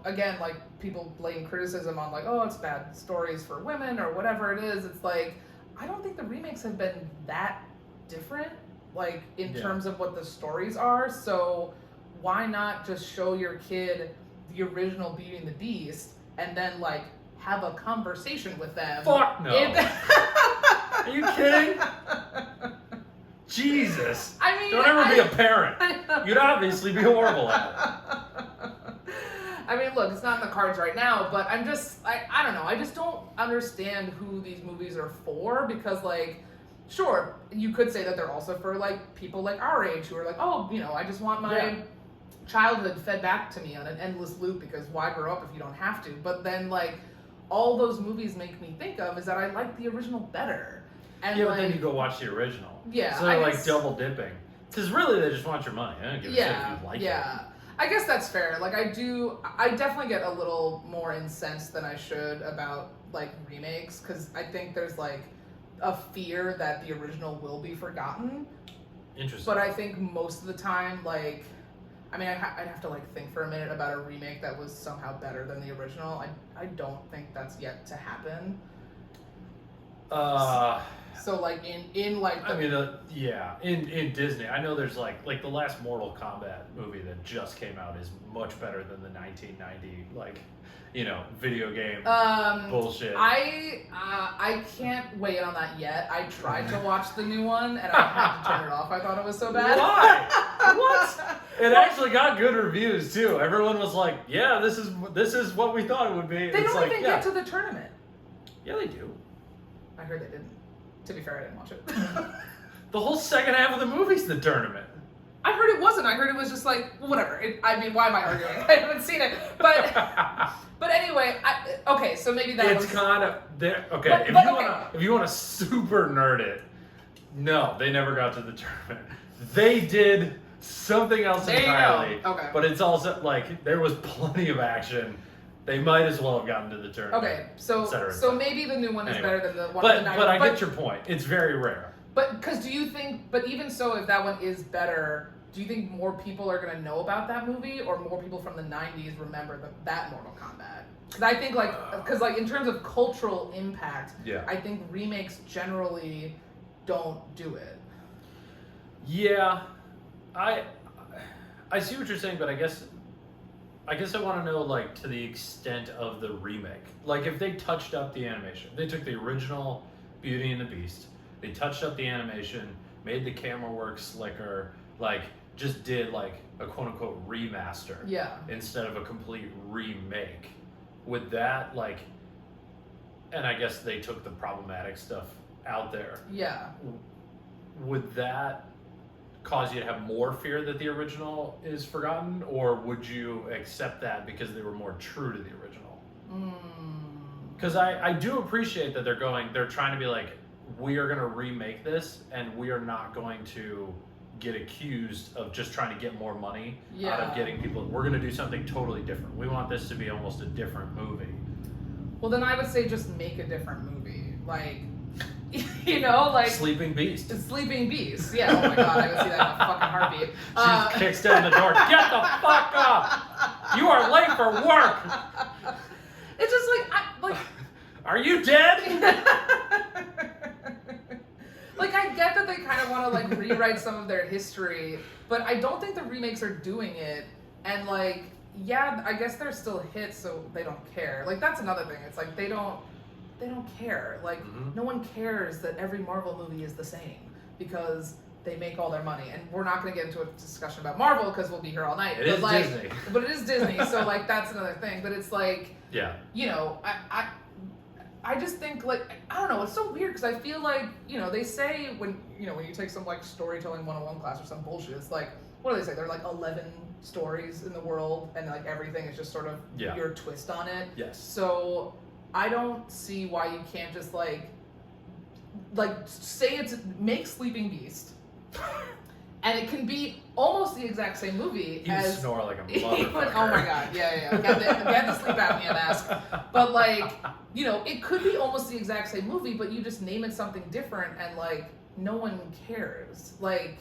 again, like people blame criticism on like, oh, it's bad stories for women or whatever it is. It's like, I don't think the remakes have been that different, like, in Yeah. terms of what the stories are, so why not just show your kid the original Beauty and the Beast and then, like, have a conversation with them? Fuck no. Are you kidding? Jesus. I mean, Don't ever be a parent. I know. You'd obviously be horrible at it. I mean, look, it's not in the cards right now, but I'm just, I don't know. I just don't understand who these movies are for, because, like, sure, you could say that they're also for, like, people like our age who are like, oh, I just want my Yeah. childhood fed back to me on an endless loop, because why grow up if you don't have to? But then, like, all those movies make me think of is that I like the original better. And Yeah, like, but then you go watch the original. Yeah, So they're I like guess- double dipping. Because really they just want your money. I don't give a shit if you like yeah. I guess that's fair. Like, I definitely get a little more incensed than I should about, like, remakes, because I think there's, like, a fear that the original will be forgotten. it. Interesting. But I think most of the time, like, I mean, I'd have to, like, think for a minute about a remake that was somehow better than the original. I don't think that's yet to happen. So, like, in like, the, I mean, yeah, in Disney, I know there's like the last Mortal Kombat movie that just came out is much better than the 1990 video game bullshit. I can't weigh in on that yet. I tried to watch the new one and I had to turn it off. I thought it was so bad. Why? What? It actually got good reviews too. Everyone was like, "Yeah, this is what we thought it would be." They It's don't like, even yeah. get to the tournament. Yeah, they do. I heard they didn't. To be fair, I didn't watch it. The whole second half of the movie's the tournament. I heard it wasn't. I heard it was just like, whatever. I mean, why am I arguing? I haven't seen it. But anyway, okay, so maybe that It's was... kind of there. Okay, But- if but you okay. want to super nerd it, no, they never got to the tournament. They did something else There you go. entirely. Okay. But it's also like there was plenty of action They might as well have gotten to the tournament. Okay, so et cetera, et so cetera. maybe the new one is Anyway. better than the one But of the 90s. but I get your point. It's very rare. But because do you think? But even so, if that one is better, do you think more people are gonna know about that movie, or more people from the '90s remember that Mortal Kombat? Because I think like in terms of cultural impact, Yeah. I think remakes generally don't do it. Yeah, I see what you're saying, but I guess I want to know, like, to the extent of the remake. Like, if they touched up the animation, they took the original Beauty and the Beast, they touched up the animation, made the camera work slicker, like, just did like a quote unquote remaster Yeah. instead of a complete remake. Would that, like, and I guess they took the problematic stuff out there. Yeah. Would that cause you to have more fear that the original is forgotten, or would you accept that because they were more true to the original? Because I do appreciate that they're trying to be like, we are going to remake this and we are not going to get accused of just trying to get more money out of getting people. We're going to do something totally different. We want this to be almost a different movie. Well, then I would say just make a different movie, like, you know, like Sleeping Beast. Sleeping Beast. Yeah. Oh my God, I would see that in a fucking heartbeat. She kicks down the door. Get the fuck up! You are late for work. It's just like Are you dead? like I get that they kind of want to like rewrite some of their history, but I don't think the remakes are doing it. And like, yeah, I guess they're still hits, so they don't care. Like that's another thing. It's like they don't care. Like no one cares that every Marvel movie is the same because they make all their money. And we're not going to get into a discussion about Marvel because we'll be here all night. It is like, Disney. But it is Disney, so like that's another thing. But it's like, Yeah. you know, I just think like I don't know, it's so weird because I feel like, you know, they say when you take some like storytelling 101 class or some bullshit, it's like, what do they say? There are like 11 stories in the world and like everything is just sort of your twist on it. Yes. So I don't see why you can't just like say make Sleeping Beast and it can be almost the exact same movie You snore like a motherfucker. Oh my God, yeah. Get the sleep apnea mask. But like, you know, it could be almost the exact same movie, but you just name it something different and like no one cares. Like,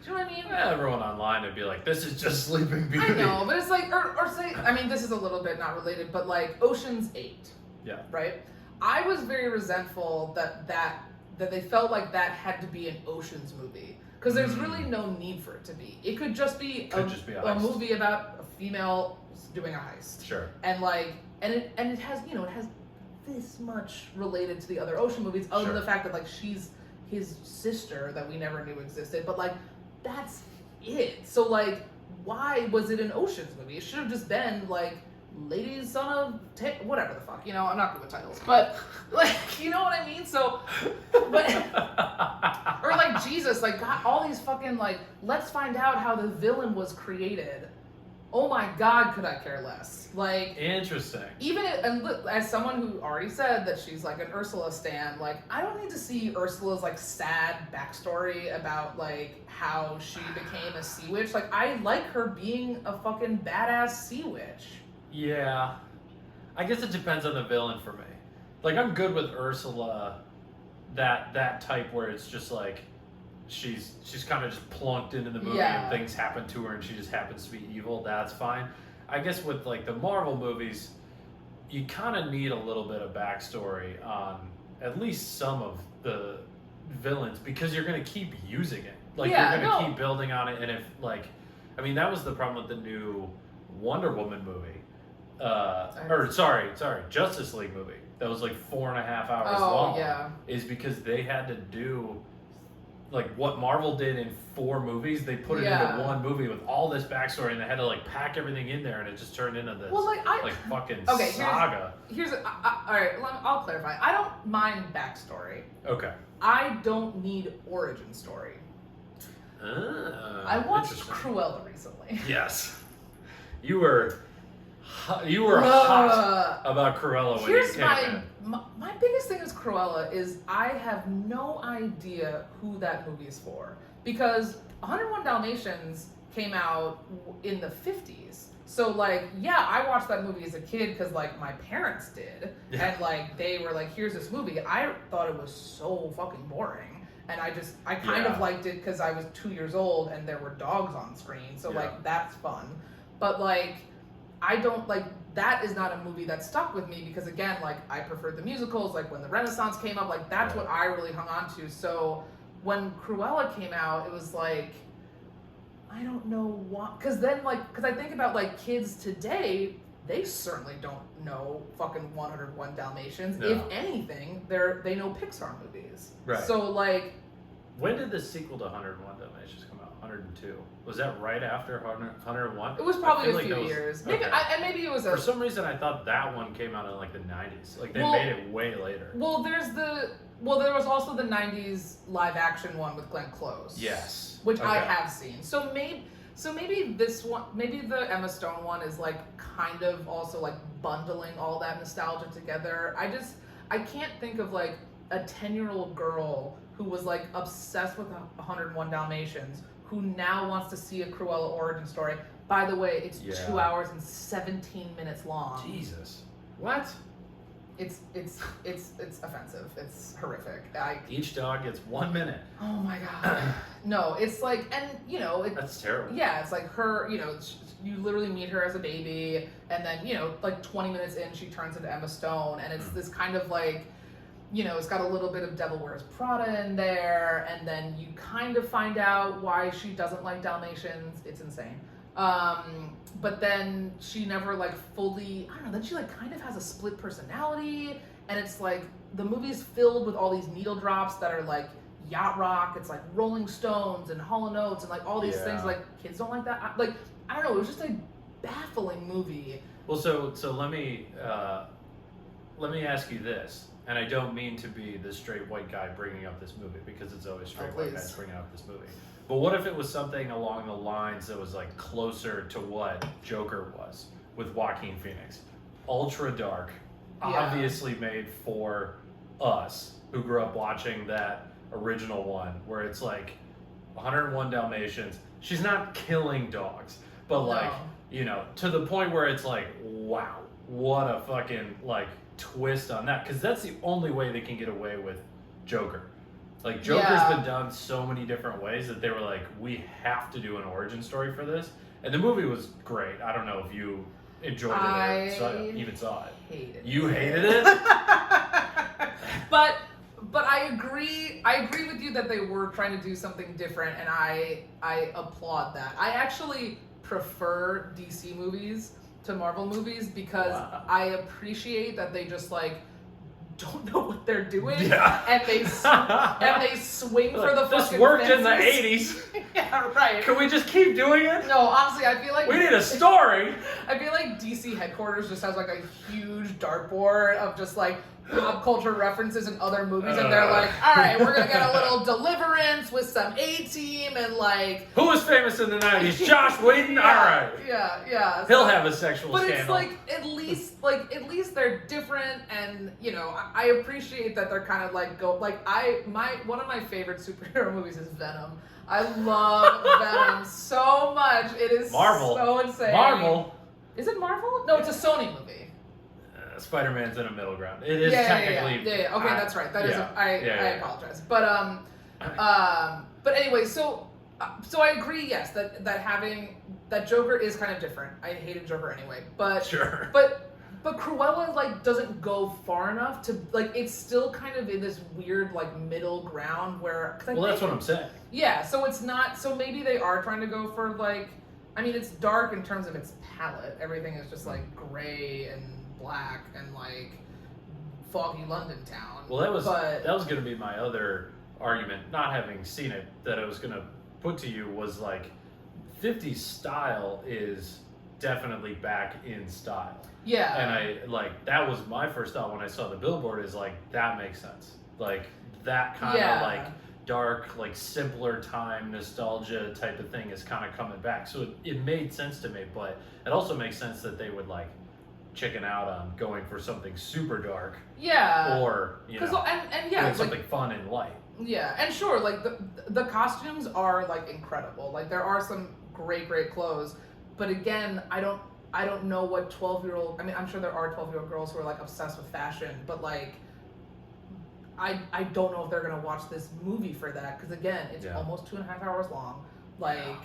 do you know what I mean? Yeah, everyone online would be like, this is just Sleeping Beauty. I know, but it's like, or say, I mean, this is a little bit not related, but like Ocean's 8. Yeah. Right? I was very resentful that they felt like that had to be an Ocean's movie. Because there's really no need for it to be. It could just be a movie about a female doing a heist. Sure. And like, and it has, you know, it has this much related to the other Ocean movies, other than the fact that like she's his sister that we never knew existed. But like, that's it. So like, why was it an Ocean's movie? It should have just been like Ladies Son of whatever the fuck, you know, I'm not good with titles, but like, you know what I mean? So, but or like Jesus, like got all these fucking like, let's find out how the villain was created. Oh my God, could I care less? Like, interesting. Even and look, as someone who already said that she's like an Ursula stan, like I don't need to see Ursula's like sad backstory about like how she became a sea witch. Like I like her being a fucking badass sea witch. Yeah, I guess it depends on the villain for me. Like I'm good with Ursula, that type where it's just like she's kind of just plunked into the movie and things happen to her and she just happens to be evil. That's fine. I guess with like the Marvel movies, you kind of need a little bit of backstory on at least some of the villains because you're gonna keep using it. Like you're gonna keep building on it, and if like, I mean that was the problem with the new Wonder Woman movie. Justice League movie that was like 4.5 hours long. Is because they had to do like what Marvel did in 4 movies. They put it into one movie with all this backstory, and they had to like pack everything in there, and it just turned into this fucking saga. All right. I'll clarify. I don't mind backstory. Okay. I don't need origin story. I watched Cruella recently. Yes, you were hot about Cruella when you came in. My biggest thing is Cruella is I have no idea who that movie is for because 101 Dalmatians came out in the 50s So like, yeah, I watched that movie as a kid because like my parents did, Yeah. and like they were like, "Here's this movie." I thought it was so fucking boring, and I kind of Yeah. liked it because I was 2 years old and there were dogs on screen, so Yeah. like that's fun. But like, I don't like that is not a movie that stuck with me because again, like I preferred the musicals. Like when the Renaissance came up, like that's Yeah. what I really hung on to. So when Cruella came out, it was like. I don't know what, because I think about like kids today, they certainly don't know fucking 101 Dalmatians. No. If anything, they know Pixar movies. Right. So like, When did the sequel to 101 Dalmatians come out? 102. Was that right after 101? it was I probably feel a like few that was- years. Maybe okay. and maybe it was For some reason, I thought that one came out in like the 90s. Like they Well- made it way later. well, there was also the 90s live action one with Glenn Close. Yes. Which I Okay. have seen. So maybe this one, maybe the Emma Stone one is like kind of also like bundling all that nostalgia together. I can't think of like a 10-year-old girl who was like obsessed with 101 Dalmatians who now wants to see a Cruella origin story. By the way, it's Yeah. 2 hours and 17 minutes long. Jesus. What? It's offensive. It's horrific. Each dog gets 1 minute. Oh my god. No, it's like, and you know, That's terrible. yeah, it's like her, you know, you literally meet her as a baby, and then, you know, like 20 minutes in, she turns into Emma Stone, and it's this kind of like, you know, it's got a little bit of Devil Wears Prada in there, and then you kind of find out why she doesn't like Dalmatians. It's insane. But then she never like fully, I don't know, then she like kind of has a split personality, and it's like the movie's filled with all these needle drops that are like yacht rock. It's like Rolling Stones and Hall & Oates and like all these things. Yeah. Like kids don't like that. I don't know. It was just a baffling movie. Well, so let me ask you this, and I don't mean to be the straight white guy bringing up this movie because it's always straight white please. guys bringing up this movie. But what if it was something along the lines that was like closer to what Joker was with Joaquin Phoenix? Ultra dark, Yeah. obviously made for us who grew up watching that original one where it's like 101 Dalmatians. She's not killing dogs, but like, No. you know, to the point where it's like, wow, what a fucking like twist on that. Because that's the only way they can get away with Joker. Like Joker's Yeah. been done so many different ways that they were like, we have to do an origin story for this. And the movie was great. I don't know if you enjoyed it or even saw it. Hated You hated it? but I agree with you that they were trying to do something different, and I applaud that. I actually prefer DC movies to Marvel movies because Wow. I appreciate that they just like don't know what they're doing, Yeah. and they swing for the This fucking worked in the fences. 80s. Yeah, right. Can we just keep doing it? No, honestly, I feel like We need a story. I feel like DC headquarters just has like a huge dartboard of just like pop culture references in other movies, and they're like, all right, we're gonna get a little Deliverance with some A-Team and like. Who was famous in the 90s? Josh Whedon? Yeah, Alright. Yeah. He'll So- have a sexual But it's scandal. like at least they're different, and you know I appreciate that they're kind of like one of my favorite superhero movies is Venom. I love Venom so much. It is Marvel. so insane. Marvel. Is it Marvel? No, it's a Sony movie. Spider-Man's in a middle ground. It is Yeah. technically. Okay, that's right. That is. yeah. I Yeah. apologize. But anyway, so I agree. Yes, that having that Joker is kind of different. I hated Joker anyway, but Sure. but Cruella like doesn't go far enough to like it's still kind of in this weird like middle ground where. 'Cause I Well, that's think- what I'm saying. Yeah, so it's not. So maybe they are trying to go for like. I mean, it's dark in terms of its palette. Everything is just like gray and black and like foggy London town. Well, that was But going to be my other argument, not having seen it, that I was going to put to you was like 50s style is definitely back in style. yeah, And I like that was my first thought when I saw the billboard is like that makes sense. Like that kind Yeah. of like dark, like simpler time nostalgia type of thing is kind of coming back. So it made sense to me, but it also makes sense that they would like chicken out on going for something super dark yeah. or you know and yeah, doing it's like, something fun and light. yeah, and sure, like the costumes are like incredible. Like there are some great clothes, but again, I don't I don't know what 12-year-old. I mean, I'm sure there are 12-year-old girls who are like obsessed with fashion, but like, I don't know if they're gonna watch this movie for that because again, it's almost 2.5 hours long. Like,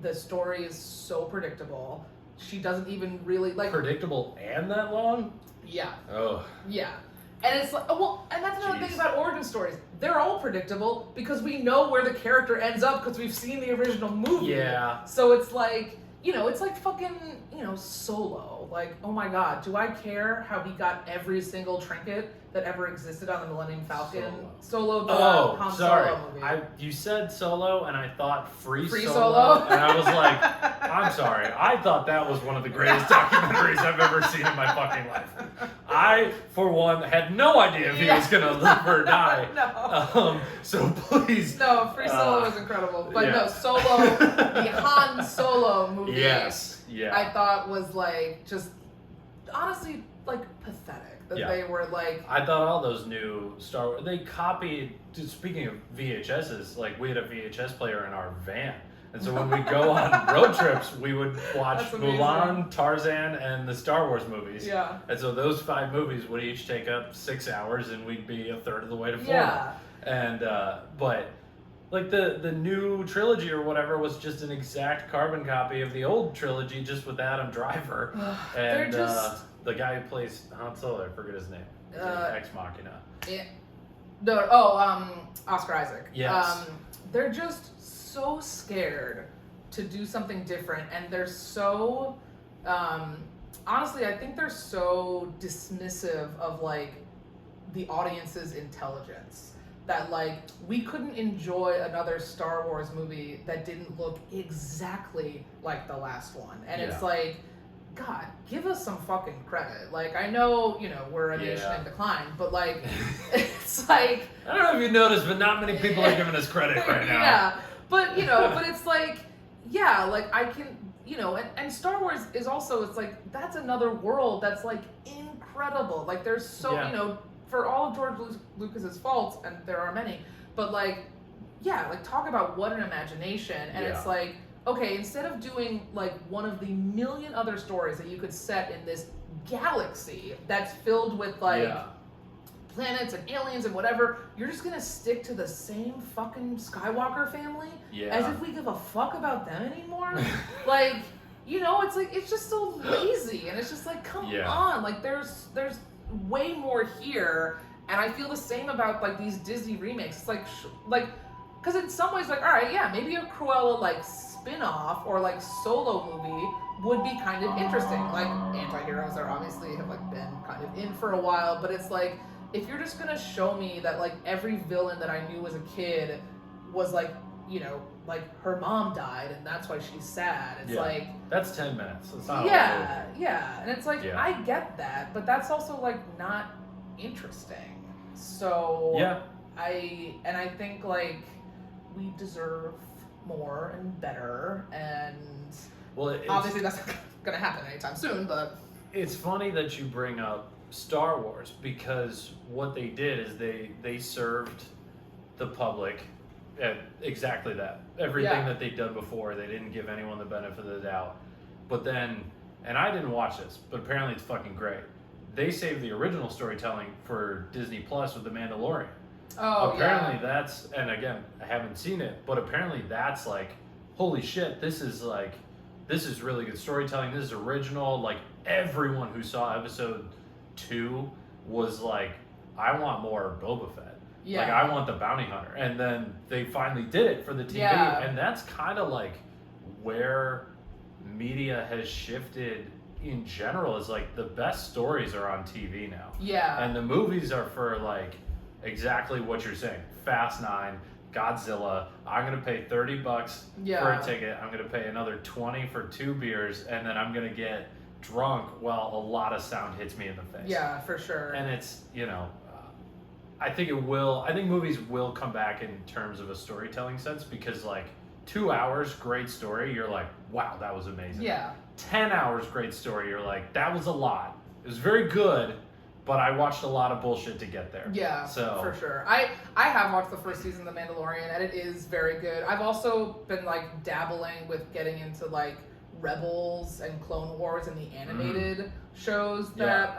the story is so predictable. She doesn't even really like predictable and that long. Yeah. Oh. Yeah. And it's like, well, and that's another thing about origin stories. They're all predictable because we know where the character ends up because we've seen the original movie. Yeah. So it's like, it's like fucking, Solo. Like, oh my god, do I care how he got every single trinket that ever existed on the Millennium Falcon? Solo the Han Solo movie. You said Solo, and I thought Free Solo. And I was like, I'm sorry. I thought that was one of the greatest documentaries I've ever seen in my fucking life. I, for one, had no idea if he was going to live or die. No. So please. No, Free Solo was incredible. But no, Solo, the Han Solo movie. Yes. Yeah. I thought was like, just, honestly, like, pathetic. That they were like... I thought all those new Star Wars... They copied... Speaking of VHSs, like, we had a VHS player in our van. And so when we go on road trips, we would watch Mulan, Tarzan, and the Star Wars movies. Yeah. And so those 5 movies would each take up 6 hours, and we'd be a third of the way to Florida. Yeah. And, but... Like, the new trilogy or whatever was just an exact carbon copy of the old trilogy, just with Adam Driver. And the guy who plays Han Solo, I forget his name. Ex Machina. Oscar Isaac. Yes. They're just so scared to do something different, and they're so... honestly, I think they're so dismissive of, like, the audience's intelligence. That, like, we couldn't enjoy another Star Wars movie that didn't look exactly like the last one. And it's like, God, give us some fucking credit. Like, I know, we're a nation in decline, but, like, it's like... I don't know if you noticed, but not many people are giving us credit right now. Yeah, but, but it's like, like, I can... and Star Wars is also, it's like, that's another world that's, like, incredible. Like, there's so, for all of George Lucas's faults, and there are many, but like talk about what an imagination. And it's like, okay, instead of doing like one of the million other stories that you could set in this galaxy that's filled with like planets and aliens and whatever, you're just gonna stick to the same fucking Skywalker family as if we give a fuck about them anymore. Like, it's like, it's just so lazy, and it's just like, come on, like there's way more here. And I feel the same about like these Disney remakes. It's like because in some ways, like, all right, maybe a Cruella like spin-off or like solo movie would be kind of interesting. Like, anti-heroes are obviously have like been kind of in for a while, but it's like, if you're just gonna show me that like every villain that I knew as a kid was like, like her mom died and that's why she's sad. It's like, that's 10 minutes. It's not and it's like, I get that, but that's also like not interesting. So I think like we deserve more and better, and obviously that's not gonna happen anytime soon. But it's funny that you bring up Star Wars, because what they did is they served the public exactly that. Everything that they'd done before, they didn't give anyone the benefit of the doubt. But then, and I didn't watch this, but apparently it's fucking great. They saved the original storytelling for Disney Plus with The Mandalorian. Apparently that's, and again, I haven't seen it, but apparently that's like, holy shit, this is really good storytelling. This is original. Like, everyone who saw episode 2 was like, I want more Boba Fett. Like, I want the bounty hunter. And then they finally did it for the TV. And that's kind of like where media has shifted in general, is like the best stories are on TV now. And the movies are for like exactly what you're saying. Fast 9, Godzilla. I'm going to pay $30 for a ticket. I'm going to pay another 20 for 2 beers. And then I'm going to get drunk while a lot of sound hits me in the face. Yeah, for sure. And it's, I think movies will come back in terms of a storytelling sense, because like 2 hours, great story, you're like, wow, that was amazing. 10 hours, great story, you're like, that was a lot. It was very good, but I watched a lot of bullshit to get there. So for sure. I have watched the first season of The Mandalorian, and it is very good. I've also been like dabbling with getting into like Rebels and Clone Wars and the animated shows that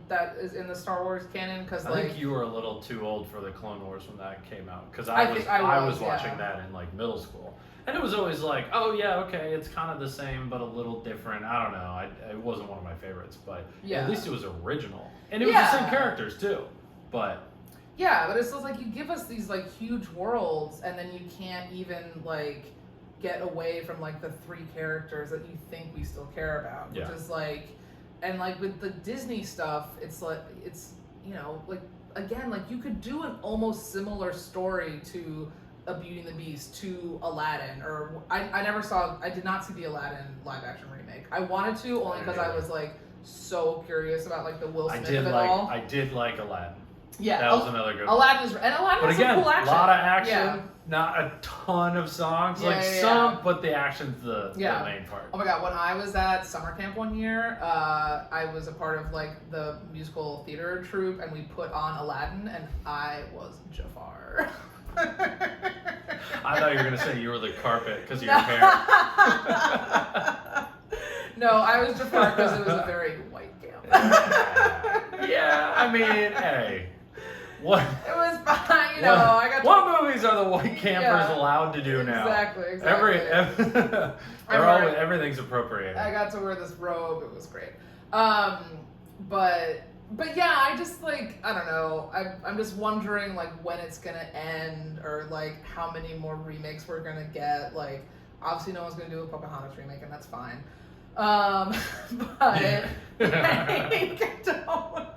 that is in the Star Wars canon. Because I like think you were a little too old for the Clone Wars when that came out, because I I was was, watching yeah. that in like middle school, and it was always like, oh yeah, okay, it's kind of the same but a little different. I don't know. It wasn't one of my favorites, but Yeah. at least it was original, and it was the same Yeah. characters too. But yeah, but it's just like you give us these like huge worlds, and then you can't even like get away from like the 3 characters that you think we still care about, which Yeah. is like, and like with the Disney stuff, it's like it's you know like again like you could do an almost similar story to a Beauty and the Beast, to Aladdin, or I did not see the Aladdin live action remake. I wanted to only because I was like so curious about like the Will Smith of it all. I did like Aladdin. Yeah, That was another good one. Aladdin is, and Aladdin But has again, some cool action. a lot of action, Yeah. not a ton of songs. Yeah, like yeah, some, yeah. but the action's the Yeah. main part. Oh my god, when I was at summer camp one year, I was a part of like the musical theater troupe, and we put on Aladdin, and I was Jafar. I thought you were gonna say you were the carpet because of your hair. No, I was Jafar because it was a very white camp. Yeah, I mean, hey, what? It was fine, you know. I got to, what movies are the white campers Yeah. allowed to do now? Exactly. Everything's appropriated. I got to wear this robe. It was great. But yeah, I just like, I don't know. I'm just wondering like when it's gonna end, or like how many more remakes we're gonna get. Like obviously no one's gonna do a Pocahontas remake, and that's fine. But like, don't.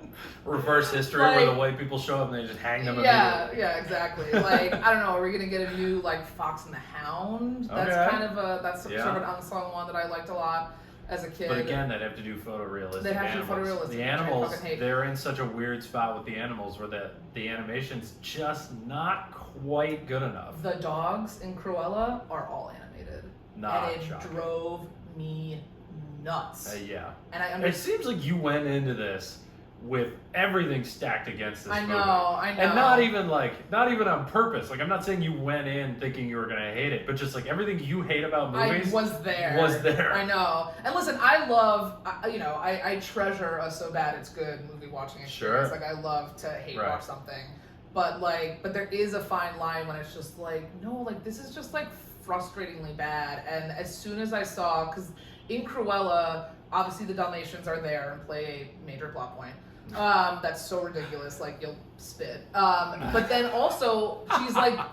Reverse history Like, where the white people show up and they just hang them Yeah, immediately. yeah, exactly. Like I don't know, are we gonna get a new like Fox and the Hound? That's Okay. kind of that's Yeah. sort of an unsung one that I liked a lot as a kid. But again, they'd have to do photorealistic They'd have to do animals. photorealistic, The which I animals, fucking hate. they're in such a weird spot with the animals where the animation's just not quite good enough. The dogs in Cruella are all animated, Not and it shocking. drove me nuts. Yeah. And I It understand. seems like you went into this with everything stacked against this I movie. know. And not even on purpose. Like, I'm not saying you went in thinking you were gonna hate it, but just like everything you hate about movies I was there. was there. I know. And listen, I love, I treasure a so bad it's good movie watching experience. Sure. Like, I love to hate Right. watch something. But there is a fine line when it's just like, no, like, this is just like frustratingly bad. And as soon as I saw, because in Cruella, obviously the Dalmatians are there and play a major plot point. That's so ridiculous, like you'll spit. But then also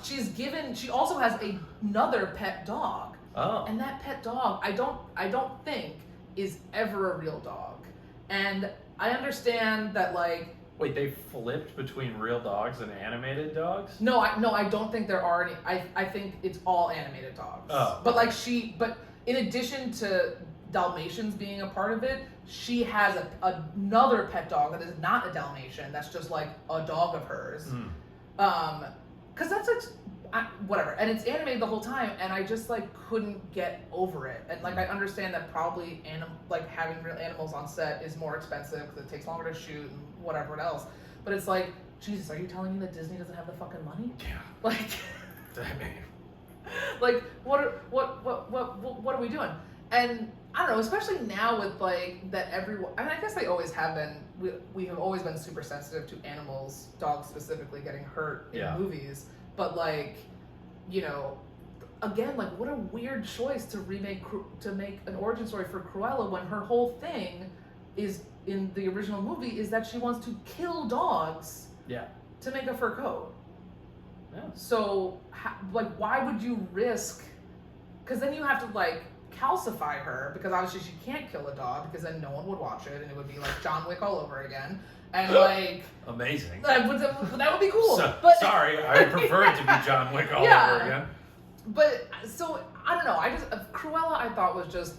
she also has another pet dog. Oh. And that pet dog, I don't think is ever a real dog. And I understand that like Wait, they flipped between real dogs and animated dogs? no, I don't think there are any. I think it's all animated dogs. Oh. But but in addition to Dalmatians being a part of it, she has another pet dog that is not a Dalmatian. That's just like a dog of hers. Because that's like whatever, and it's animated the whole time, and I just like couldn't get over it. And like I understand that probably having real animals on set is more expensive because it takes longer to shoot and whatever else. But it's like, Jesus, are you telling me that Disney doesn't have the fucking money? Yeah. Like, I mean, like what are we doing? And I don't know, especially now with like that everyone. I mean, I guess they always have been. We have always been super sensitive to animals, dogs specifically, getting hurt in Yeah. movies. But like, again, like what a weird choice to make an origin story for Cruella when her whole thing is in the original movie is that she wants to kill dogs yeah. to make a fur coat. Yeah. So, why would you risk? Because then you have to like calcify her, because obviously she can't kill a dog, because then no one would watch it and it would be like John Wick all over again. And like Amazing. that would be cool. Sorry, I would prefer it to be John Wick all Yeah. over again. But so I don't know. Cruella I thought was just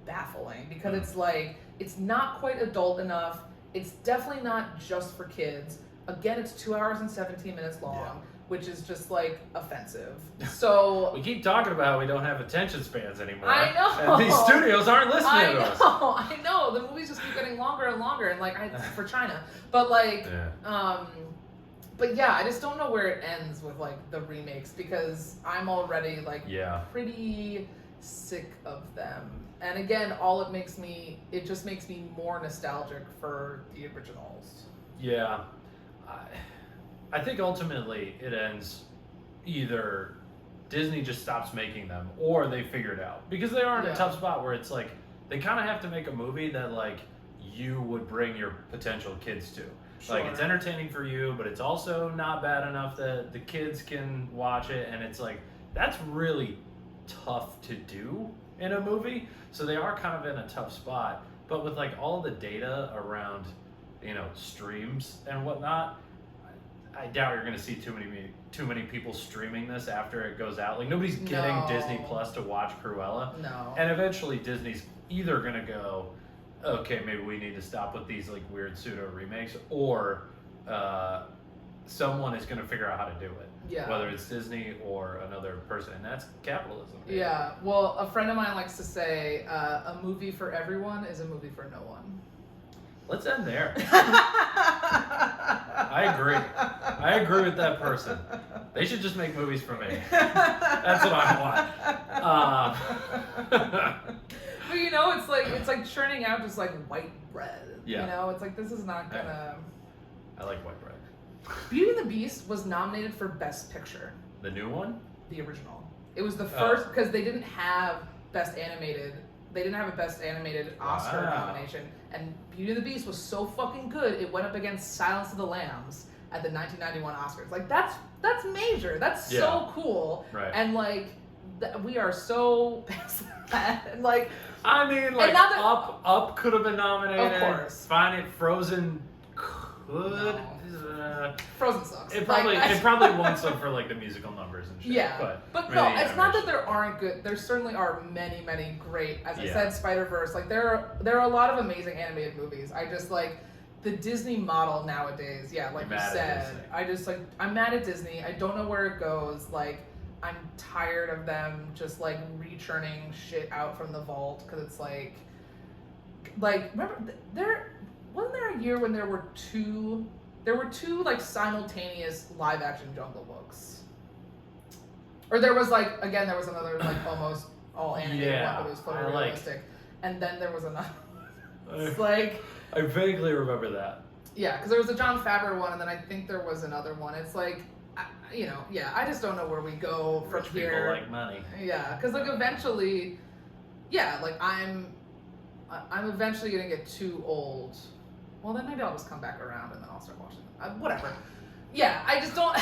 baffling because it's like it's not quite adult enough. It's definitely not just for kids. Again, it's 2 hours and 17 minutes long, which is just like offensive. So We keep talking about we don't have attention spans anymore. I know. And these studios aren't listening to us. I know. The movies just keep getting longer and longer, and like for China, but like, Yeah. but yeah, I just don't know where it ends with like the remakes, because I'm already like Yeah. pretty sick of them. And again, it just makes me more nostalgic for the originals. Yeah. I think ultimately it ends either Disney just stops making them or they figure it out. Because they are in a tough spot where it's like, they kind of have to make a movie that like you would bring your potential kids to. Sure. Like, it's entertaining for you, but it's also not bad enough that the kids can watch it. And it's like, that's really tough to do in a movie. So they are kind of in a tough spot. But with like all the data around, streams and whatnot, I doubt you're going to see too many people streaming this after it goes out. Like, nobody's getting Disney Plus to watch Cruella. No. And eventually Disney's either going to go, okay, maybe we need to stop with these like weird pseudo remakes, or someone is going to figure out how to do it. Yeah. Whether it's Disney or another person, and that's capitalism. Yeah. Well, a friend of mine likes to say, a movie for everyone is a movie for no one. Let's end there. I agree with that person. They should just make movies for me. That's what I want. But it's like churning out just like white bread. Yeah. It's like, this is not gonna. I like white bread. Beauty and the Beast was nominated for Best Picture. The new one? The original. It was the first, because they didn't have Best Animated. They didn't have a Best Animated Oscar nomination. And Beauty and the Beast was so fucking good, it went up against Silence of the Lambs at the 1991 Oscars. Like, that's major. That's so cool. Right. And like, we are so past that. And like, I mean, like, and now Up could have been nominated. Of course. Fine, Frozen could. Frozen sucks. It probably won some for like the musical numbers and shit. Yeah, but no, it's not that there aren't good. There certainly are many, many great. As I said, Spider-Verse. Like, there are a lot of amazing animated movies. I just like the Disney model nowadays. Yeah, like you said, I'm mad at Disney. I don't know where it goes. Like, I'm tired of them just like rechurning shit out from the vault, because it's like remember wasn't there a year when there were two like simultaneous live action Jungle Books? Or there was like, again, there was another like almost all animated one, but it was photorealistic. And then there was another. It's like, I vaguely remember that. Yeah, because there was a Jon Favreau one, and then I think there was another one. It's like, I just don't know where we go from here. Rich people like money. Yeah, because like eventually, like I'm eventually gonna get too old. Well, then maybe I'll just come back around and then I'll start watching them. Whatever. Yeah, I just don't.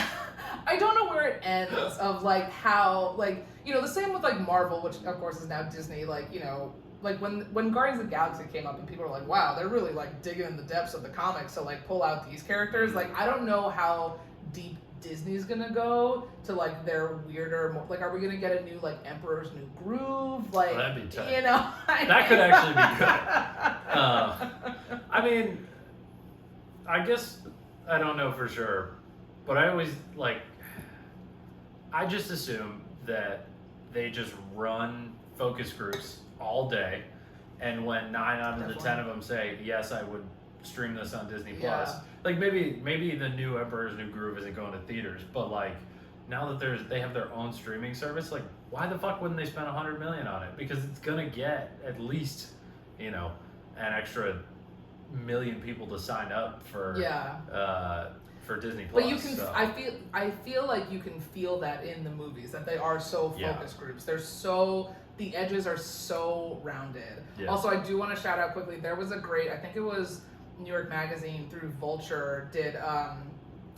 I don't know where it ends. Of like how, like, the same with like Marvel, which of course is now Disney. Like, like when Guardians of the Galaxy came up and people were like, wow, they're really like digging in the depths of the comics to like pull out these characters. Like, I don't know how deep Disney's gonna go to like their weirder, more, like, are we gonna get a new like Emperor's New Groove? Like, that'd be tough. That could actually be good. I mean, I guess I don't know for sure, but I always I just assume that they just run focus groups all day, and when 9 out of the 10 of them say yes, I would stream this on Disney Plus. Like, maybe the new Emperor's New Groove isn't going to theaters, but like, now that they have their own streaming service, like, why the fuck wouldn't they spend $100 million on it? Because it's gonna get at least an extra million people to sign up for Disney Plus. But you can, I feel like you can feel that in the movies, that they are so focus groups. The edges are so rounded. Yeah. Also, I do want to shout out quickly. There was I think it was New York Magazine through Vulture did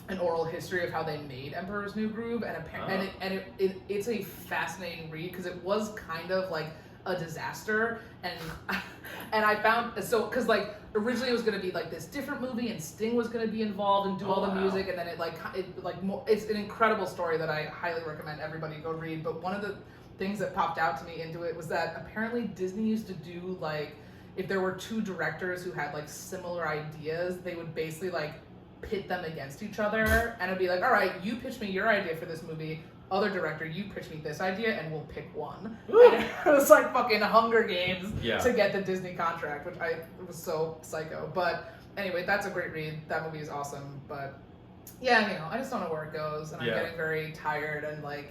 an oral history of how they made Emperor's New Groove, and it's a fascinating read, because it was kind of like a disaster, and I found because like originally it was going to be like this different movie, and Sting was going to be involved and do all the music, and then it's an incredible story that I highly recommend everybody go read. But one of the things that popped out to me into it was that apparently Disney used to do like, if there were two directors who had like similar ideas, they would basically like pit them against each other, and it'd be like, all right, you pitch me your idea for this movie, other director, you pitch me this idea, and we'll pick one. And it was like fucking Hunger Games to get the Disney contract, which it was so psycho. But anyway, that's a great read. That movie is awesome. But yeah, I just don't know where it goes, and I'm getting very tired, and like,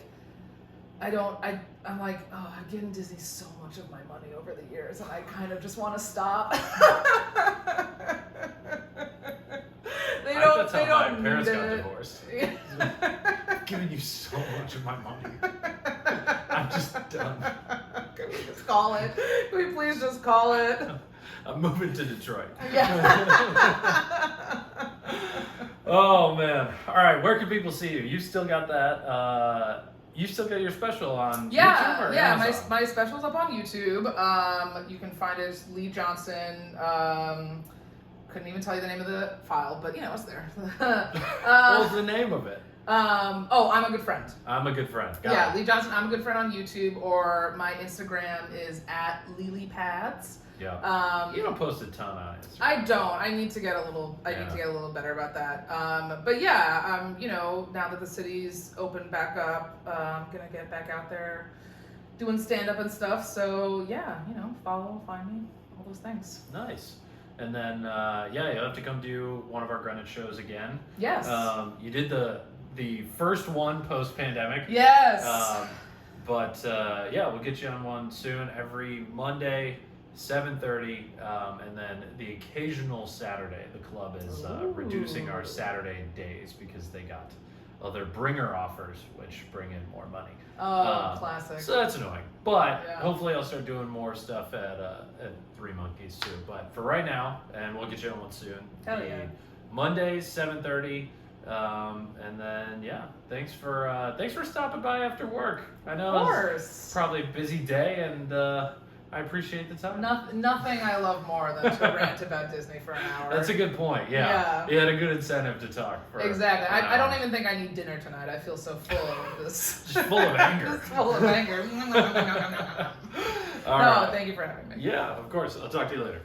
I'm like, oh, I've given Disney so much of my money over the years, and I kind of just want to stop. They don't. That's They how my don't parents need got it. divorced. I've given you so much of my money. I'm just done. Can we just call it? Can we please just call it? I'm moving to Detroit. Yeah. Oh man! All right, where can people see you? You still got that? You still got your special on YouTube or yeah. Amazon? My special's up on YouTube. You can find it as Lee Johnson. Couldn't even tell you the name of the file, but it's there. What's the name of it? I'm a good friend. I'm a good friend. Got it. Lee Johnson. I'm a good friend on YouTube, or my Instagram is @LilyPads. Yeah. You don't post a ton on Instagram. I don't. I need to get a little. I need to get a little better about that. But yeah, now that the city's opened back up, I'm gonna get back out there, doing stand up and stuff. So yeah, follow, find me, all those things. Nice. And then you'll have to come do one of our Greenwich shows again. Yes. You did the first one post pandemic. Yes. But we'll get you on one soon. Every Monday, 7:30, and then the occasional Saturday. The club is reducing our Saturday days because they got other bringer offers, which bring in more money. Classic. So that's annoying. But hopefully I'll start doing more stuff at Three Monkeys too. But for right now, and we'll get you on one soon. Hell yeah. Mondays, 7:30. And then thanks for stopping by after work. I know it's probably a busy day, and I appreciate the time. Nothing I love more than to rant about Disney for an hour. That's a good point. Yeah. You had a good incentive to talk. Exactly. I don't even think I need dinner tonight. I feel so full of this. Just full of anger. Just full of anger. All right. Thank you for having me. Yeah, of course. I'll talk to you later.